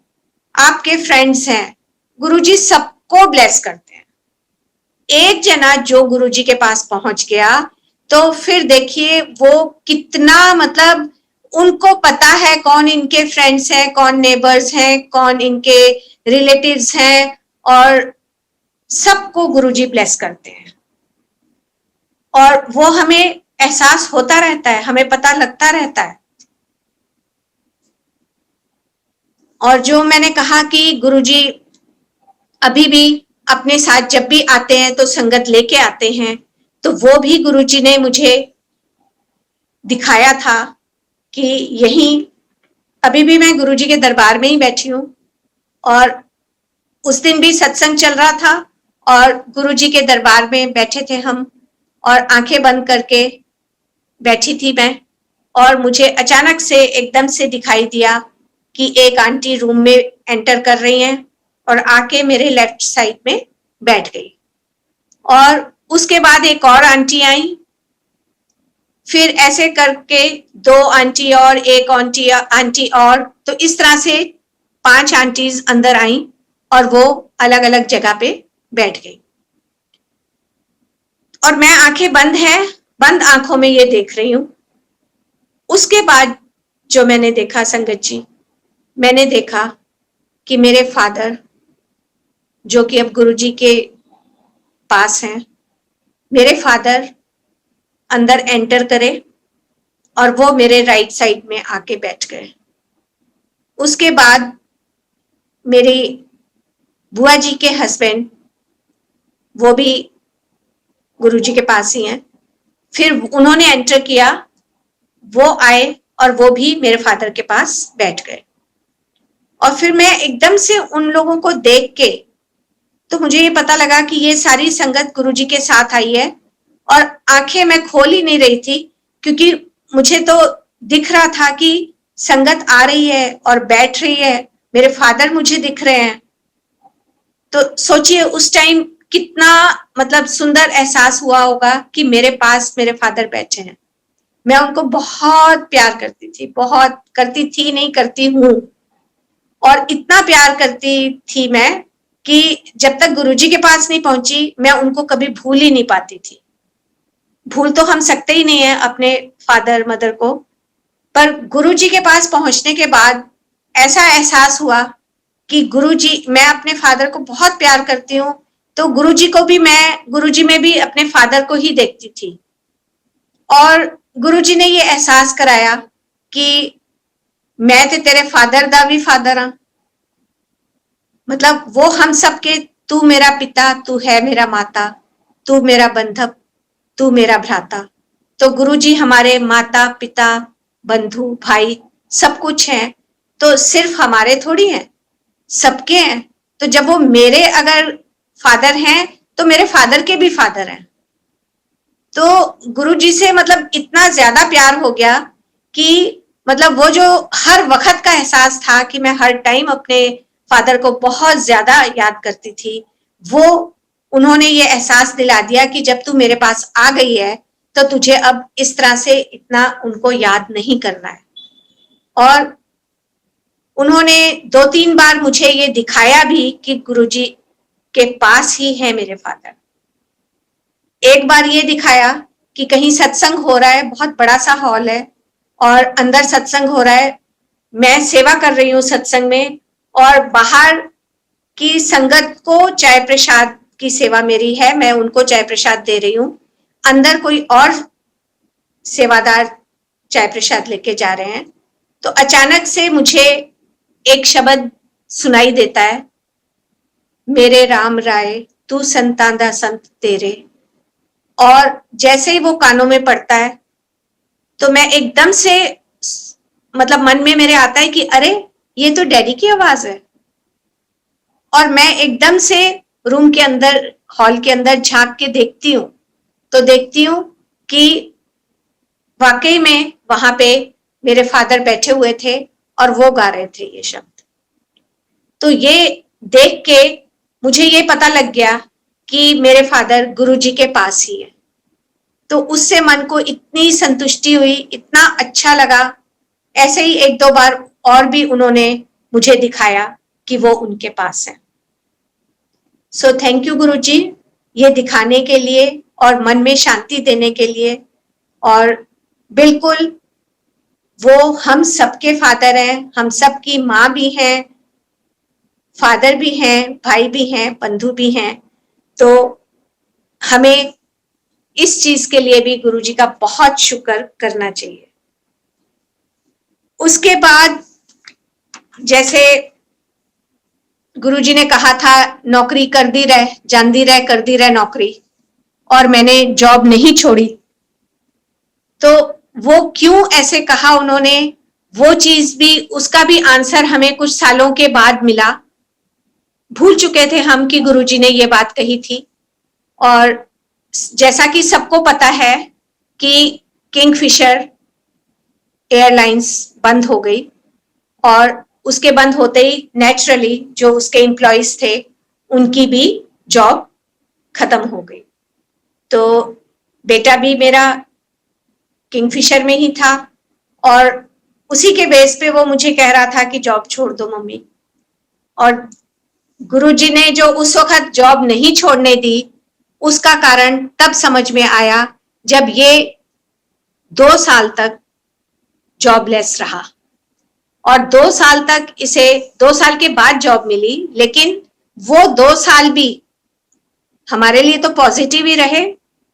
आपके फ्रेंड्स हैं, गुरुजी सबको ब्लेस करते हैं। एक जना जो गुरुजी के पास पहुंच गया तो फिर देखिए वो कितना, मतलब उनको पता है कौन इनके फ्रेंड्स हैं, कौन नेबर्स हैं, कौन इनके रिलेटिव्स हैं, और सबको गुरुजी ब्लेस करते हैं। और वो हमें एहसास होता रहता है, हमें पता लगता रहता है। और जो मैंने कहा कि गुरुजी अभी भी अपने साथ जब भी आते हैं तो संगत लेके आते हैं, तो वो भी गुरुजी ने मुझे दिखाया था कि यही, अभी भी मैं गुरुजी के दरबार में ही बैठी हूँ। और उस दिन भी सत्संग चल रहा था और गुरुजी के दरबार में बैठे थे हम, और आंखें बंद करके बैठी थी मैं, और मुझे अचानक से एकदम से दिखाई दिया कि एक आंटी रूम में एंटर कर रही हैं और आके मेरे लेफ्ट साइड में बैठ गई। और उसके बाद एक और आंटी आई, फिर ऐसे करके 2 आंटी और एक आंटी और, तो इस तरह से 5 आंटीज अंदर आई और वो अलग अलग जगह पे बैठ गई। और मैं आंखें बंद आंखों में ये देख रही हूं। उसके बाद जो मैंने देखा संगत जी, मैंने देखा कि मेरे फादर, जो कि अब गुरुजी के पास हैं, मेरे फादर अंदर एंटर करे और वो मेरे राइट साइड में आके बैठ गए। उसके बाद मेरी बुआ जी के हस्बैंड, वो भी गुरुजी के पास ही हैं, फिर उन्होंने एंटर किया, वो आए और वो भी मेरे फादर के पास बैठ गए। और फिर मैं एकदम से उन लोगों को देख के, तो मुझे ये पता लगा कि ये सारी संगत गुरुजी के साथ आई है। और आंखें मैं खोल ही नहीं रही थी, क्योंकि मुझे तो दिख रहा था कि संगत आ रही है और बैठ रही है, मेरे फादर मुझे दिख रहे हैं। तो सोचिए उस टाइम कितना, मतलब सुंदर एहसास हुआ होगा कि मेरे पास मेरे फादर बैठे हैं। मैं उनको बहुत प्यार करती थी, बहुत करती थी, नहीं करती हूँ, और इतना प्यार करती थी मैं कि जब तक गुरुजी के पास नहीं पहुंची मैं उनको कभी भूल ही नहीं पाती थी। भूल तो हम सकते ही नहीं है अपने फादर मदर को, पर गुरुजी के पास पहुंचने के बाद ऐसा एहसास हुआ कि गुरुजी, मैं अपने फादर को बहुत प्यार करती हूँ, तो गुरुजी को भी मैं, गुरुजी में भी अपने फादर को ही देखती थी। और गुरुजी ने ये एहसास कराया कि मैं तो तेरे फादर दा भी फादर हाँ, मतलब वो हम सबके, तू मेरा पिता, तू है मेरा माता, तू मेरा बंधप, तू मेरा भ्राता। तो गुरुजी हमारे माता पिता बंधु भाई सब कुछ हैं, तो सिर्फ हमारे थोड़ी हैं, सबके हैं। तो जब वो मेरे अगर फादर हैं तो मेरे फादर के भी फादर हैं। तो गुरुजी से मतलब इतना ज्यादा प्यार हो गया कि मतलब वो जो हर वक्त का एहसास था कि मैं हर टाइम अपने फादर को बहुत ज्यादा याद करती थी, वो उन्होंने ये एहसास दिला दिया कि जब तू मेरे पास आ गई है तो तुझे अब इस तरह से इतना उनको याद नहीं करना है। और उन्होंने 2-3 बार मुझे ये दिखाया भी कि गुरुजी के पास ही है मेरे फादर। एक बार ये दिखाया कि कहीं सत्संग हो रहा है, बहुत बड़ा सा हॉल है और अंदर सत्संग हो रहा है, मैं सेवा कर रही हूँ सत्संग में, और बाहर की संगत को चाय प्रसाद की सेवा मेरी है, मैं उनको चाय प्रसाद दे रही हूँ। अंदर कोई और सेवादार चाय प्रसाद लेके जा रहे हैं। तो अचानक से मुझे एक शब्द सुनाई देता है, मेरे राम राय तू संतान दा संत तेरे। और जैसे ही वो कानों में पड़ता है तो मैं एकदम से, मतलब मन में मेरे आता है कि अरे ये तो डैडी की आवाज है। और मैं एकदम से रूम के अंदर, हॉल के अंदर झांक के देखती हूँ, तो देखती हूँ कि वाकई में वहां पे मेरे फादर बैठे हुए थे और वो गा रहे थे ये शब्द। तो ये देख के मुझे ये पता लग गया कि मेरे फादर गुरुजी के पास ही है। तो उससे मन को इतनी संतुष्टि हुई, इतना अच्छा लगा। ऐसे ही 1-2 बार और भी उन्होंने मुझे दिखाया कि वो उनके पास है। सो थैंक यू गुरुजी, ये दिखाने के लिए और मन में शांति देने के लिए। और बिल्कुल वो हम सबके फादर हैं, हम सबकी माँ भी हैं, फादर भी हैं, भाई भी हैं, बंधु भी हैं। तो हमें इस चीज के लिए भी गुरुजी का बहुत शुक्र करना चाहिए। उसके बाद जैसे गुरुजी ने कहा था, नौकरी कर दी रह, जानदी रह, कर दी रह नौकरी, और मैंने जॉब नहीं छोड़ी। तो वो क्यों ऐसे कहा उन्होंने, वो चीज भी, उसका भी आंसर हमें कुछ सालों के बाद मिला। भूल चुके थे हम कि गुरुजी ने ये बात कही थी। और जैसा कि सबको पता है कि किंगफिशर एयरलाइंस बंद हो गई, और उसके बंद होते ही नेचुरली जो उसके एम्प्लॉइज थे उनकी भी जॉब खत्म हो गई। तो बेटा भी मेरा किंगफिशर में ही था, और उसी के बेस पे वो मुझे कह रहा था कि जॉब छोड़ दो मम्मी। और गुरुजी ने जो उस वक्त जॉब नहीं छोड़ने दी, उसका कारण तब समझ में आया जब ये 2 साल तक जॉबलेस रहा। और 2 साल तक इसे, 2 साल के बाद जॉब मिली, लेकिन वो 2 साल भी हमारे लिए तो पॉजिटिव ही रहे।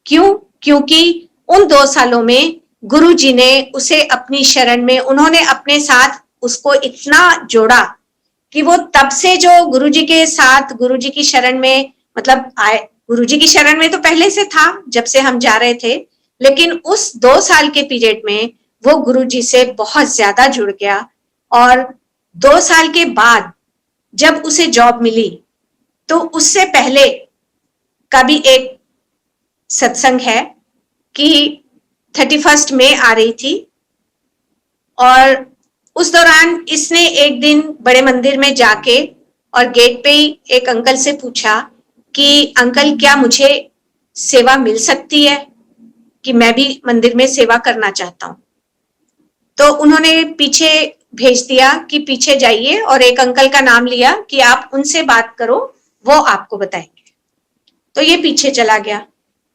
क्यों? क्योंकि उन 2 सालों में गुरुजी ने उसे अपनी शरण में, उन्होंने अपने साथ उसको इतना जोड़ा कि वो तब से जो गुरुजी के साथ, गुरुजी की शरण में, मतलब आए, गुरुजी की शरण में तो पहले से था जब से हम जा रहे थे, लेकिन उस 2 साल के पीरियड में वो गुरुजी से बहुत ज्यादा जुड़ गया। और 2 साल के बाद जब उसे जॉब मिली, तो उससे पहले का भी एक सत्संग है कि 31 मई आ रही थी, और उस दौरान इसने एक दिन बड़े मंदिर में जाके और गेट पे ही एक अंकल से पूछा कि अंकल क्या मुझे सेवा मिल सकती है, कि मैं भी मंदिर में सेवा करना चाहता हूं। तो उन्होंने पीछे भेज दिया कि पीछे जाइए, और एक अंकल का नाम लिया कि आप उनसे बात करो, वो आपको बताएंगे। तो ये पीछे चला गया।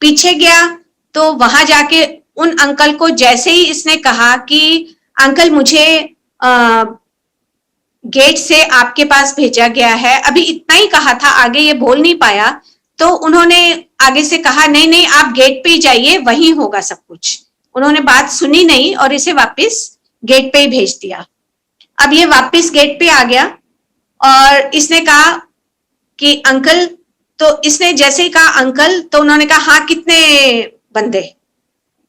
पीछे गया तो वहां जाके उन अंकल को जैसे ही इसने कहा कि अंकल मुझे गेट से आपके पास भेजा गया है, अभी इतना ही कहा था, आगे ये बोल नहीं पाया, तो उन्होंने आगे से कहा नहीं नहीं आप गेट पे ही जाइए, वहीं होगा सब कुछ। उन्होंने बात सुनी नहीं और इसे वापस गेट पे ही भेज दिया। अब ये वापस गेट पे आ गया और इसने कहा कि अंकल, तो इसने जैसे ही कहा अंकल, तो उन्होंने कहा हाँ कितने बंदे?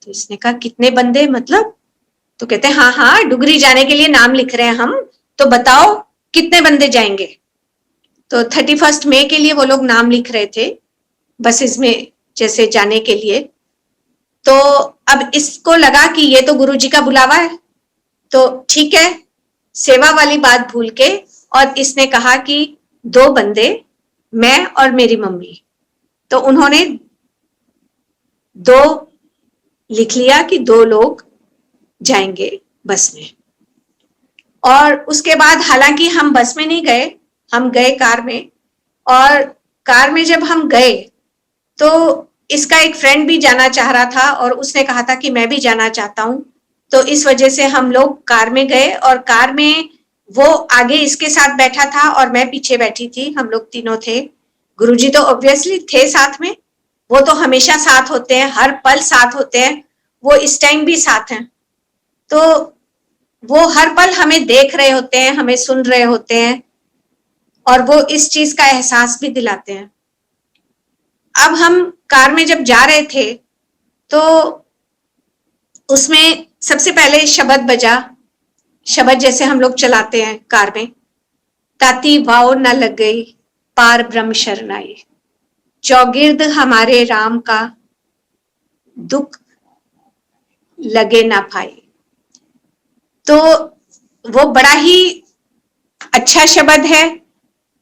तो इसने कहा कितने बंदे मतलब? तो कहते हैं हाँ हाँ डुगरी जाने के लिए नाम लिख रहे हैं हम, तो बताओ कितने बंदे जाएंगे? तो 31 मई के लिए वो लोग नाम लिख रहे थे बसेस में जैसे जाने के लिए। तो अब इसको लगा कि ये तो गुरुजी का बुलावा है, तो ठीक है, सेवा वाली बात भूल के, और इसने कहा कि 2 बंदे, मैं और मेरी मम्मी। तो उन्होंने 2 लिख लिया कि 2 लोग जाएंगे बस में। और उसके बाद हालांकि हम बस में नहीं गए, हम गए कार में। और कार में जब हम गए तो इसका एक फ्रेंड भी जाना चाह रहा था और उसने कहा था कि मैं भी जाना चाहता हूं, तो इस वजह से हम लोग कार में गए। और कार में वो आगे इसके साथ बैठा था और मैं पीछे बैठी थी, हम लोग तीनों थे। गुरुजी तो ऑब्वियसली थे साथ में, वो तो हमेशा साथ होते हैं, हर पल साथ होते हैं, वो इस टाइम भी साथ हैं। तो वो हर पल हमें देख रहे होते हैं, हमें सुन रहे होते हैं और वो इस चीज का एहसास भी दिलाते हैं। अब हम कार में जब जा रहे थे तो उसमें सबसे पहले शब्द बजा, शब्द जैसे हम लोग चलाते हैं कार में, ताती वाओ न लग गई पार ब्रह्म शरणाई, चौगिर्द हमारे राम का दुख लगे ना पाई। तो वो बड़ा ही अच्छा शब्द है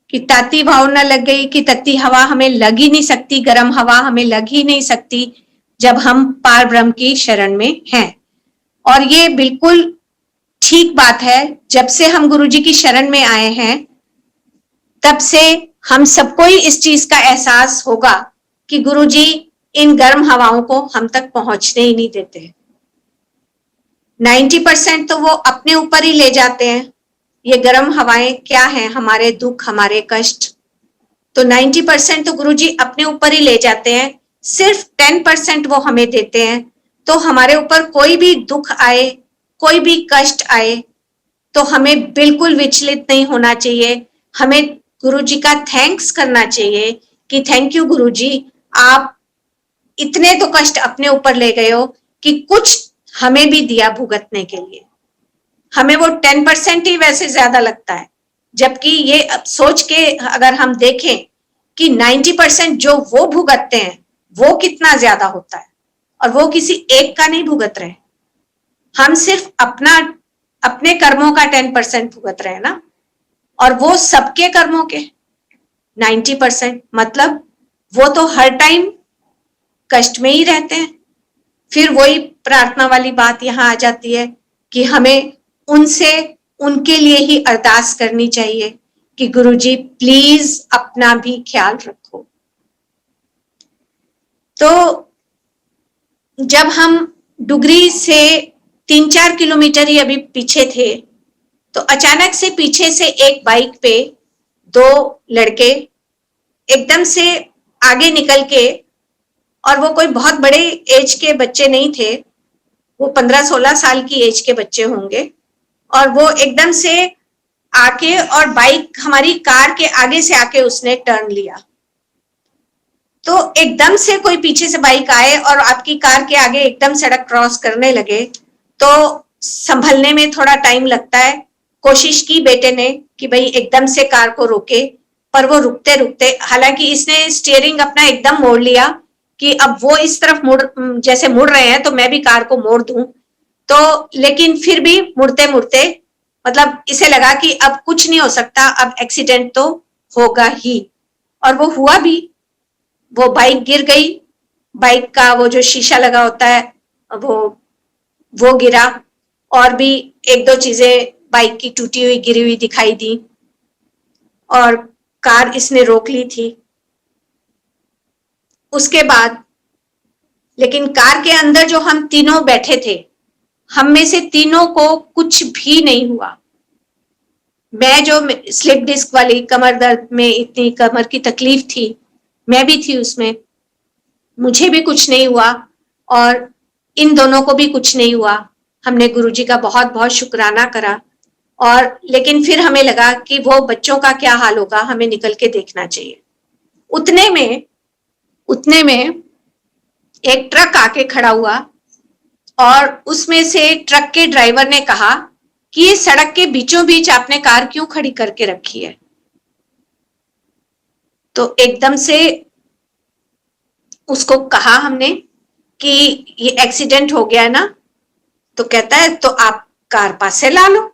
कि ताती वाओ न लग गई, कि तत्ती हवा हमें लग ही नहीं सकती, गर्म हवा हमें लग ही नहीं सकती जब हम पार ब्रह्म की शरण में हैं। और ये बिल्कुल ठीक बात है, जब से हम गुरुजी की शरण में आए हैं तब से हम सबको ही इस चीज का एहसास होगा कि गुरुजी इन गर्म हवाओं को हम तक पहुंचने ही नहीं देते। 90% तो वो अपने ऊपर ही ले जाते हैं। ये गर्म हवाएं क्या है? हमारे दुख, हमारे कष्ट। तो 90% तो गुरुजी अपने ऊपर ही ले जाते हैं, सिर्फ 10% वो हमें देते हैं। तो हमारे ऊपर कोई भी दुख आए, कोई भी कष्ट आए, तो हमें बिल्कुल विचलित नहीं होना चाहिए। हमें गुरुजी का थैंक्स करना चाहिए कि थैंक यू गुरुजी, आप इतने तो कष्ट अपने ऊपर ले गए हो कि कुछ हमें भी दिया भुगतने के लिए। हमें वो 10% ही वैसे ज्यादा लगता है, जबकि ये अब सोच के अगर हम देखें कि 90% जो वो भुगतते हैं वो कितना ज्यादा होता है, और वो किसी एक का नहीं भुगत रहे, हम सिर्फ अपने कर्मों का 10% भुगत रहे हैं ना, और वो सबके कर्मों के 90%। मतलब वो तो हर टाइम कष्ट में ही रहते हैं। फिर वही प्रार्थना वाली बात यहाँ आ जाती है कि हमें उनसे उनके लिए ही अरदास करनी चाहिए कि गुरुजी प्लीज अपना भी ख्याल रखो। तो जब हम डुगरी से 3-4 किलोमीटर ही अभी पीछे थे, तो अचानक से पीछे से एक बाइक पे 2 लड़के एकदम से आगे निकल के, और वो कोई बहुत बड़े एज के बच्चे नहीं थे, वो 15-16 साल की एज के बच्चे होंगे, और वो एकदम से आके और बाइक हमारी कार के आगे से आके उसने टर्न लिया। तो एकदम से कोई पीछे से बाइक आए और आपकी कार के आगे एकदम सड़क क्रॉस करने लगे तो संभलने में थोड़ा टाइम लगता है। कोशिश की बेटे ने कि भाई एकदम से कार को रोके, पर वो रुकते रुकते, हालांकि इसने स्टीयरिंग अपना एकदम मोड़ लिया कि अब वो इस तरफ जैसे मुड़ रहे हैं तो मैं भी कार को मोड़ दूं, तो लेकिन फिर भी मुड़ते मुड़ते मतलब इसे लगा कि अब कुछ नहीं हो सकता, अब एक्सीडेंट तो होगा ही, और वो हुआ भी। वो बाइक गिर गई, बाइक का वो जो शीशा लगा होता है वो गिरा, और भी 1-2 चीजें बाइक की टूटी हुई गिरी हुई दिखाई दी, और कार इसने रोक ली थी। उसके बाद लेकिन कार के अंदर जो हम तीनों बैठे थे, हम में से तीनों को कुछ भी नहीं हुआ। मैं जो स्लिप डिस्क वाली कमर दर्द में इतनी कमर की तकलीफ थी, मैं भी थी उसमें, मुझे भी कुछ नहीं हुआ और इन दोनों को भी कुछ नहीं हुआ। हमने गुरुजी का बहुत बहुत शुक्राना करा और लेकिन फिर हमें लगा कि वो बच्चों का क्या हाल होगा, हमें निकल के देखना चाहिए। उतने में एक ट्रक आके खड़ा हुआ और उसमें से ट्रक के ड्राइवर ने कहा कि ये सड़क के बीचों बीच आपने कार क्यों खड़ी करके रखी है? तो एकदम से उसको कहा हमने कि ये एक्सीडेंट हो गया ना, तो कहता है तो आप कार पास से ला लो,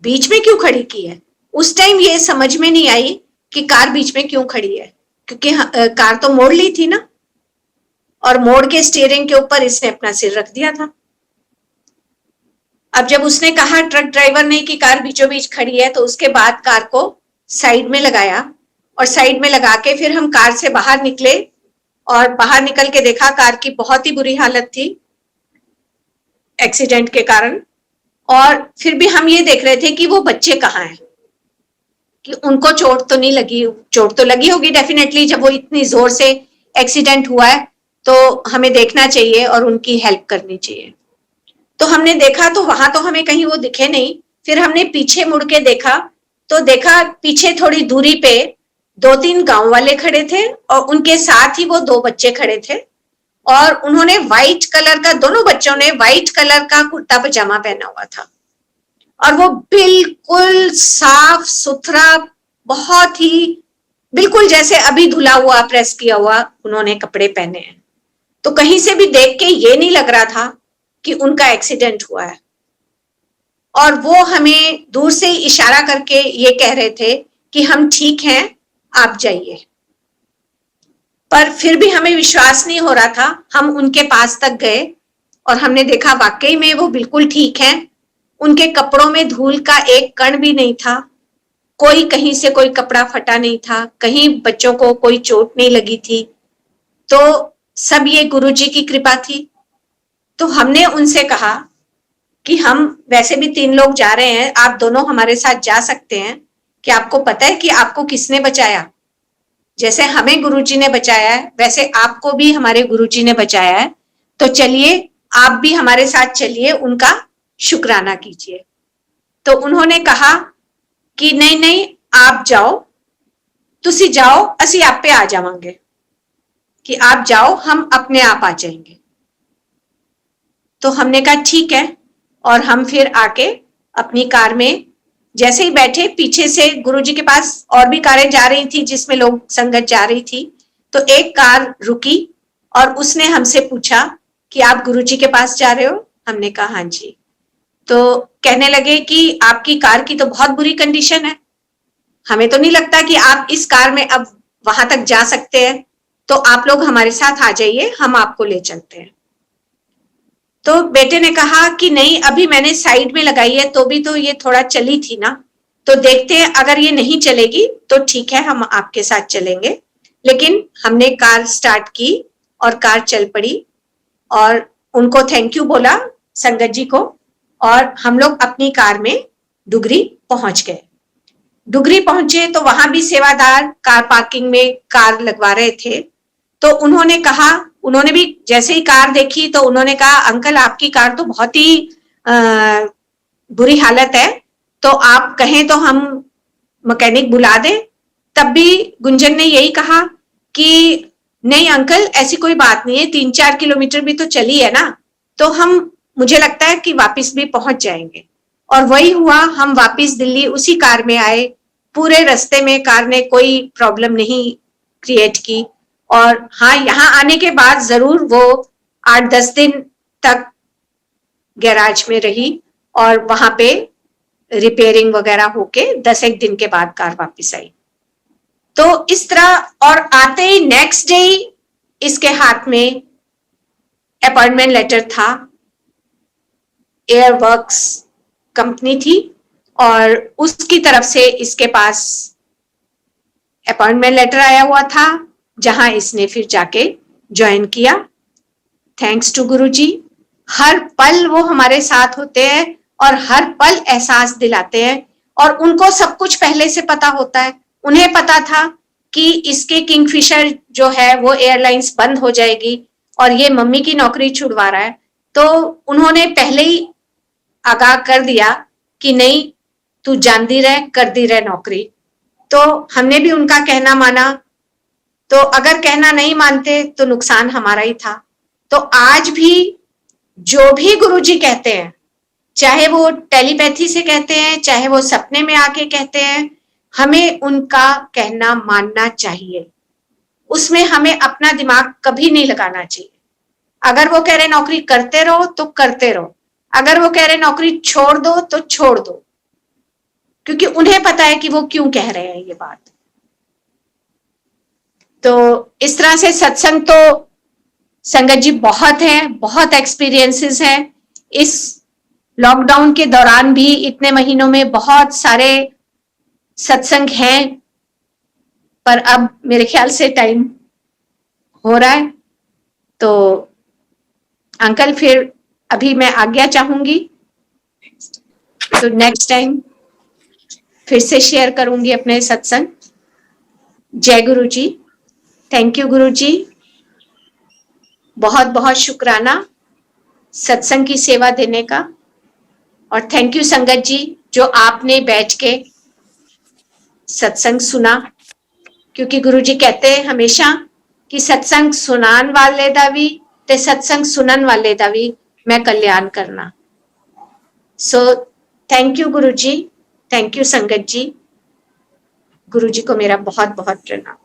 बीच में क्यों खड़ी की है? उस टाइम ये समझ में नहीं आई कि कार बीच में क्यों खड़ी है, क्योंकि कार तो मोड़ ली थी ना, और मोड़ के स्टीयरिंग के ऊपर इसने अपना सिर रख दिया था। अब जब उसने कहा ट्रक ड्राइवर ने कि कार बीचों बीच खड़ी है, तो उसके बाद कार को साइड में लगाया और साइड में लगा के फिर हम कार से बाहर निकले और बाहर निकल के देखा कार की बहुत ही बुरी हालत थी एक्सीडेंट के कारण। और फिर भी हम ये देख रहे थे कि वो बच्चे कहाँ हैं, कि उनको चोट तो नहीं लगी। चोट तो लगी होगी डेफिनेटली, जब वो इतनी जोर से एक्सीडेंट हुआ है तो हमें देखना चाहिए और उनकी हेल्प करनी चाहिए। तो हमने देखा तो वहां तो हमें कहीं वो दिखे नहीं। फिर हमने पीछे मुड़ के देखा तो देखा पीछे थोड़ी दूरी पे 2-3 गांव वाले खड़े थे और उनके साथ ही वो 2 बच्चे खड़े थे और उन्होंने व्हाइट कलर का, दोनों बच्चों ने व्हाइट कलर का कुर्ता पजामा पहना हुआ था और वो बिल्कुल साफ सुथरा, बहुत ही बिल्कुल जैसे अभी धुला हुआ, प्रेस किया हुआ उन्होंने कपड़े पहने हैं। तो कहीं से भी देख के ये नहीं लग रहा था कि उनका एक्सीडेंट हुआ है। और वो हमें दूर से इशारा करके ये कह रहे थे कि हम ठीक हैं, आप जाइए। पर फिर भी हमें विश्वास नहीं हो रहा था। हम उनके पास तक गए और हमने देखा वाकई में वो बिल्कुल ठीक हैं। उनके कपड़ों में धूल का एक कण भी नहीं था, कोई कहीं से कोई कपड़ा फटा नहीं था, कहीं बच्चों को कोई चोट नहीं लगी थी। तो सब ये गुरुजी की कृपा थी। तो हमने उनसे कहा कि हम वैसे भी 3 लोग जा रहे हैं, आप दोनों हमारे साथ जा सकते हैं, कि आपको पता है कि आपको किसने बचाया? जैसे हमें गुरुजी ने बचाया है वैसे आपको भी हमारे गुरुजी ने बचाया है, तो चलिए आप भी हमारे साथ चलिए, उनका शुक्राना कीजिए। तो उन्होंने कहा कि नहीं नहीं आप जाओ, तुसी जाओ, असी आप पे आ जावांगे, कि आप जाओ, हम अपने आप आ जाएंगे। तो हमने कहा ठीक है, और हम फिर आके अपनी कार में जैसे ही बैठे, पीछे से गुरुजी के पास और भी कारें जा रही थी जिसमें लोग संगत जा रही थी। तो एक कार रुकी और उसने हमसे पूछा कि आप गुरुजी के पास जा रहे हो? हमने कहा हाँ जी। तो कहने लगे कि आपकी कार की तो बहुत बुरी कंडीशन है, हमें तो नहीं लगता कि आप इस कार में अब वहां तक जा सकते हैं, तो आप लोग हमारे साथ आ जाइए, हम आपको ले चलते हैं। तो बेटे ने कहा कि नहीं, अभी मैंने साइड में लगाई है तो भी तो ये थोड़ा चली थी ना, तो देखते हैं, अगर ये नहीं चलेगी तो ठीक है, हम आपके साथ चलेंगे। लेकिन हमने कार स्टार्ट की और कार चल पड़ी और उनको थैंक यू बोला, संगत जी को, और हम लोग अपनी कार में डुगरी पहुंच गए। डुगरी पहुंचे तो वहां भी सेवादार कार पार्किंग में कार लगवा रहे थे। तो उन्होंने कहा, उन्होंने भी जैसे ही कार देखी तो उन्होंने कहा अंकल आपकी कार तो बहुत ही बुरी हालत है, तो आप कहें तो हम मैकेनिक बुला दें। तब भी गुंजन ने यही कहा कि नहीं अंकल ऐसी कोई बात नहीं है, 3-4 किलोमीटर भी तो चली है ना, तो हम, मुझे लगता है कि वापस भी पहुंच जाएंगे। और वही हुआ, हम वापस दिल्ली उसी कार में आए। पूरे रास्ते में कार ने कोई प्रॉब्लम नहीं क्रिएट की। और हाँ, यहाँ आने के बाद जरूर वो 8-10 दिन तक गैराज में रही और वहां पे रिपेयरिंग वगैरह होके 10 दिन के बाद कार वापस आई। तो इस तरह, और आते ही नेक्स्ट डे इसके हाथ में अपॉइंटमेंट लेटर था। एयरवर्क्स कंपनी थी और उसकी तरफ से इसके पास अपॉइंटमेंट लेटर आया हुआ था, जहां इसने फिर जाके ज्वाइन किया। थैंक्स टू गुरुजी। हर पल वो हमारे साथ होते हैं और हर पल एहसास दिलाते हैं, और उनको सब कुछ पहले से पता होता है। उन्हें पता था कि इसके किंगफिशर जो है वो एयरलाइंस बंद हो जाएगी और ये मम्मी की नौकरी छुड़वा रहा है, तो उन्होंने पहले ही आगाह कर दिया कि नहीं, तू जानती रह, करती रह नौकरी। तो हमने भी उनका कहना माना। तो अगर कहना नहीं मानते तो नुकसान हमारा ही था। तो आज भी जो भी गुरुजी कहते हैं, चाहे वो टेलीपैथी से कहते हैं, चाहे वो सपने में आके कहते हैं, हमें उनका कहना मानना चाहिए। उसमें हमें अपना दिमाग कभी नहीं लगाना चाहिए। अगर वो कह रहे नौकरी करते रहो तो करते रहो, अगर वो कह रहे नौकरी छोड़ दो तो छोड़ दो, क्योंकि उन्हें पता है कि वो क्यों कह रहे हैं ये बात। तो इस तरह से सत्संग तो संगत जी बहुत है, बहुत एक्सपीरियंसेस है। इस लॉकडाउन के दौरान भी इतने महीनों में बहुत सारे सत्संग हैं, पर अब मेरे ख्याल से टाइम हो रहा है। तो अंकल फिर अभी मैं आज्ञा चाहूंगी, तो नेक्स्ट टाइम फिर से शेयर करूंगी अपने सत्संग। जय गुरु जी। थैंक यू गुरु जी, बहुत बहुत शुक्राना सत्संग की सेवा देने का। और थैंक यू संगत जी जो आपने बैठ के सत्संग सुना, क्योंकि गुरुजी कहते हैं हमेशा कि सत्संग सुनान वाले दा भी ते सत्संग सुनन वाले दा भी मैं कल्याण करना। So thank you Guruji, thank you संगत जी। गुरुजी को मेरा बहुत बहुत प्रणाम।